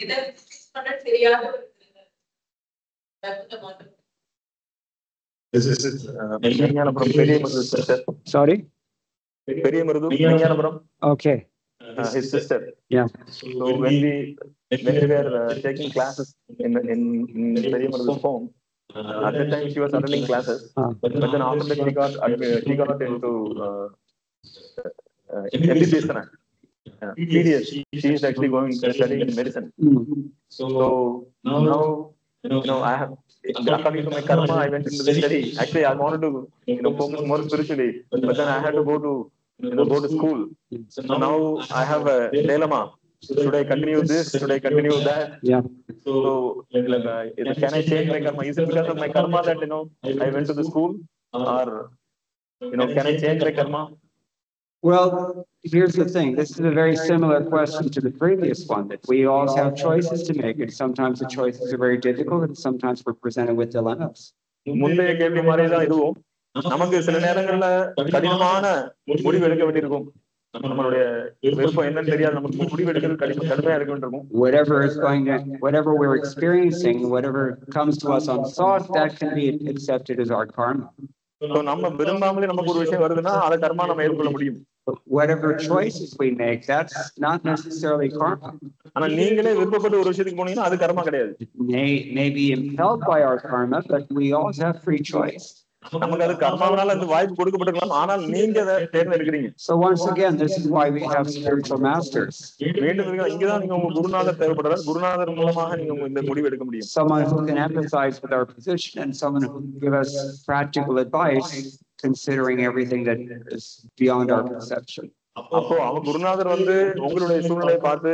இதை பண்ண தெரியாத ஒரு மாற்றம். Sorry? Okay. His sister. Yeah. So when we were taking classes in Periyamarudhu's home, at that time she was attending classes, but then after that she got into MBBS. PDS. She is actually going to study in medicine. So now I have, according to my karma, I went into the study. Actually, I wanted to focus more spiritually, but then I had to go to school. So now I have a dilemma. Should I continue this? Should I continue that? Yeah. So can I change my karma? Is it because of my karma that I went to the school, or can I change my karma? Well, here's the thing. This is a very similar question to the previous one, that we all have choices to make, and sometimes the choices are very difficult, and sometimes we're presented with dilemmas. முந்தைய கேள்வி மாதிரி தான் இதுவும். நமக்கு சில நேரங்கள்ல கடினமான முடிவு எடுக்க வேண்டியிருக்கும். நம்மளுடைய விருப்பம் என்னன்னு தெரியாது, நமக்கு முடிவு எடுக்கிறது கடுமையா இருக்க வேண்டியிருக்கும். Whatever we're experiencing, whatever comes to us on thought, that can be accepted as our karma. நம்ம விரும்பாமலே நமக்கு ஒரு விஷயம் வருதுன்னா அதை கர்மா நம்ம ஏற்றுக்கொள்ள முடியும். Whatever choices we make, that's not necessarily karma. ஆனா நீங்களே விருப்பப்பட்டு ஒரு விஷயத்துக்கு போனீங்கன்னா அது கர்மா கிடையாது. May be impelled by our karma, but we also have free choice. நமக்கு அது கர்மாவனால அந்த வாய்ப்பு கொடுக்கப்பட்டிருக்கலாம், ஆனால் நீங்க அதை தேர்ந்தெடுக்கிறீங்க. So once again, this is why we have spiritual masters. மீண்டும் இங்கதான் நீங்க உங்க குருநாதர் தேவைப்படுறார். குருநாதர் மூலமாக நீங்க இந்த முடிவு எடுக்க முடியும். Someone who can empathize with our position, and someone who can give us practical advice, considering everything that is beyond our perception. அப்போ அவர் குருநாதர் உங்களுடைய சூழ்நிலையை பார்த்து,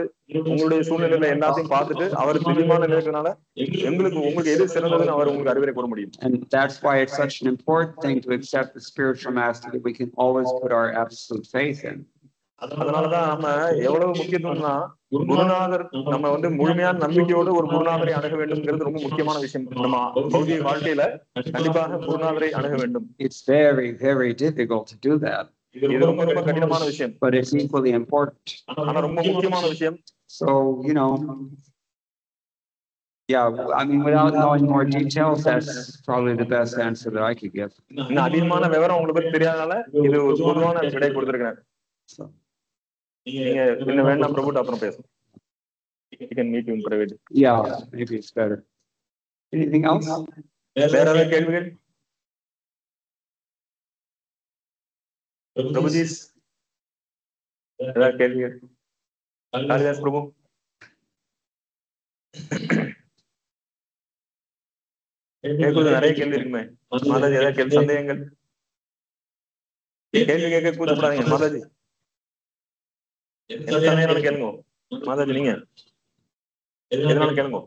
உங்களுடைய சூழ்நிலையில எல்லாத்தையும் பார்த்துட்டு அவர் தெளிவான நிலைக்கிறதுனால உங்களுக்கு எது சிறந்ததுன்னு அவர் உங்களுக்கு அறிவுரை கூற முடியும். And that's why it's such an important thing to accept the spiritual master that we can always put our absolute faith in. அதனாலதான் நம்ம எவ்வளவு முக்கியத்துவம்னா, குருநாதர் நம்ம முழுமையான நம்பிக்கையோடு ஒரு குருநாதரை அணுக வேண்டும்ங்கிறது ரொம்ப முக்கியமான விஷயம். நம்ம பௌதிக வாழ்க்கையில கண்டிப்பாக குருநாதரை அணுக வேண்டும். It's very, very difficult to do that. இது ரொம்ப ரொம்ப கடினமான விஷயம். But it's equally important. ஆனா ரொம்ப முக்கியமான விஷயம். So, yeah, I mean, without knowing more details, that's probably the best answer that I could give. இன்னும் அதிகமான விவரம் உங்களுக்கு தெரியாதனால இது ஒரு பொதுவான விடை கொடுத்திருக்கேன். நீங்க இன்னும் வேண்டாம் பிரபுட்ட அப்புறம் பேசுங்க. You can meet you in private. Yeah, maybe it's better. Anything else? வேற ஏதாவது கேள்விகள்? பிரபுஜி ஏதாவது கேள்விகள்? காளிதாஸ் பிரபு நிறைய கேள்வி இருக்குமே. மாதாஜி ஏதாவது கேள்வி, சந்தேகங்கள்? கேள்வி கேட்க கூச்சப்படாதீங்க மாதாஜி. என்ன சந்தேகம் கேளுங்க மாதாஜி, நீங்க எதனால கேளுங்க.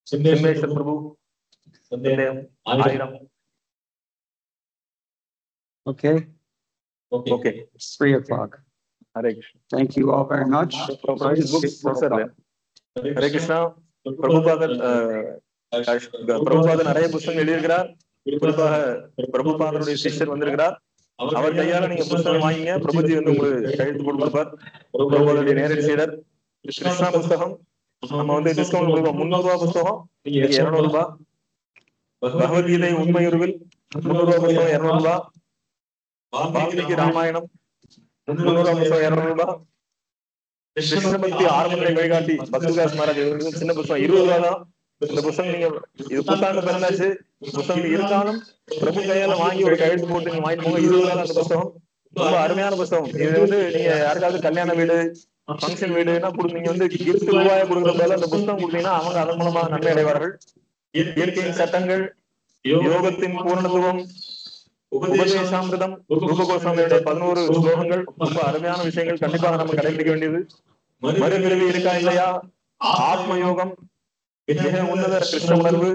சிம்மேஸ்வர் பிரபு சந்தேகம் 1000. Okay. It's 3 o'clock. Hare Krishna. Thank you all very much. Hare Krishna. பிரபுபாதர் நிறைய புத்தகங்கள் எழுதியிருக்கிறார். குறிப்பாக பிரபுபாதருடைய சிஷ்யர் வந்திருக்கிறார். அவர் கையால நீங்க புத்தகம் வாங்கிங்க. பிரபுஜி உங்களுக்கு கையெழுத்து போட்டு கொடுப்பார். பிரபுபாதருடைய நேரடி சீடர். கிருஷ்ணா புத்தகம் நம்ம டிஸ்கவுண்ட் கொடுப்போம். 300 ரூபாய் புத்தகம் 200 ரூபாய். பகவத்கீதை உண்மையுருவில் 300 ரூபாய் புத்தகம் 200 ரூபாய். வால்மீகி ராமாயணம் 300 ரூபாய் புத்தகம் 200 ரூபாய். கிருஷ்ணபக்தி ஆரம்பநிலை வழிகாட்டி பக்திதாஸ் மகாராஜ் சின்ன புத்தகம் 20 ரூபாய் தான். இந்த புத்தகம் நீங்க இது புத்தாண்டு பிறந்தாச்சு, புத்தகம் இருந்தாலும் பிரபு கையால வாங்கி ஒரு கையெழுத்து போட்டு நீங்க வாங்கிட்டு போங்க. 20 ரூபாய் தான் அந்த புத்தகம். ரொம்ப அருமையான புத்தகம். இது நீங்க யாருக்காவது கல்யாண வீடு, ஃபங்க்ஷன் வீடுனா நீங்க கிஃப்ட் ரூபாயை கொடுக்குற போல அந்த புத்தகம் கொடுத்தீங்கன்னா அவங்க அதன் மூலமா நன்மை அடைவார்கள். இயற்கையின் சட்டங்கள், யோகத்தின் பூரணத்துவம், உபதேசாமிர்தம், ரூபகோஸ்வாமியுடைய 11 ஸ்லோகங்கள், ரொம்ப அருமையான விஷயங்கள். கண்டிப்பாக நம்ம கடைபிடிக்க வேண்டியது. மறுபிறவி இருக்கா இல்லையா, ஆத்ம யோகம், மிக உன்னத கிருஷ்ண உணர்வு,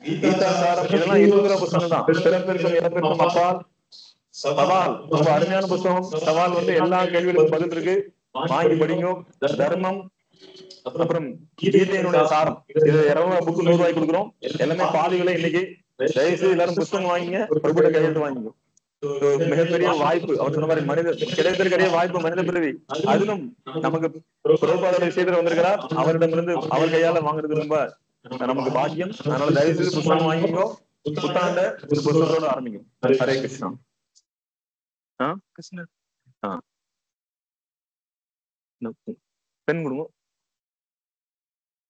கீதாசாரம், இதெல்லாம் இருக்கிற புத்தகம் தான். பிறப்பிற்கும் இறப்பிற்கும் அப்பால், சவால், ரொம்ப அருமையான புத்தகம். சவால் எல்லா கேள்விகளுக்கும் பதில் இருக்கு, வாங்கி படிங்க. தர்மம், அப்புறம் கீதையினுடைய சாரம், இது 200 புக்கு 100 ரூபாய்க்கு கொடுக்குறோம். எல்லாமே பாலிகளை இன்னைக்கு தயவுசெய்து எல்லாரும் புத்தகம் வாங்கிங்க, பிரபுட கையெழுத்து வாங்கிங்க. மிகப்பெரிய வாய்ப்பு, அவர் சொன்ன மாதிரி மனித கிடைத்திருக்கிற வாய்ப்பு மனித பிறவி. அதிலும் நமக்கு பிரபுபாதருடைய சீடர் வந்திருக்கிறார், அவரிடமிருந்து அவர் கையால வாங்குறது ரொம்ப நமக்கு பாக்கியம். அதனால தயவுசெய்து புத்தகம் வாங்கிக்கோ, புத்தாண்ட புத்தகத்தோட ஆரம்பிக்கும். ஹரே கிருஷ்ணா. கிருஷ்ணா பெண் கொடுங்க.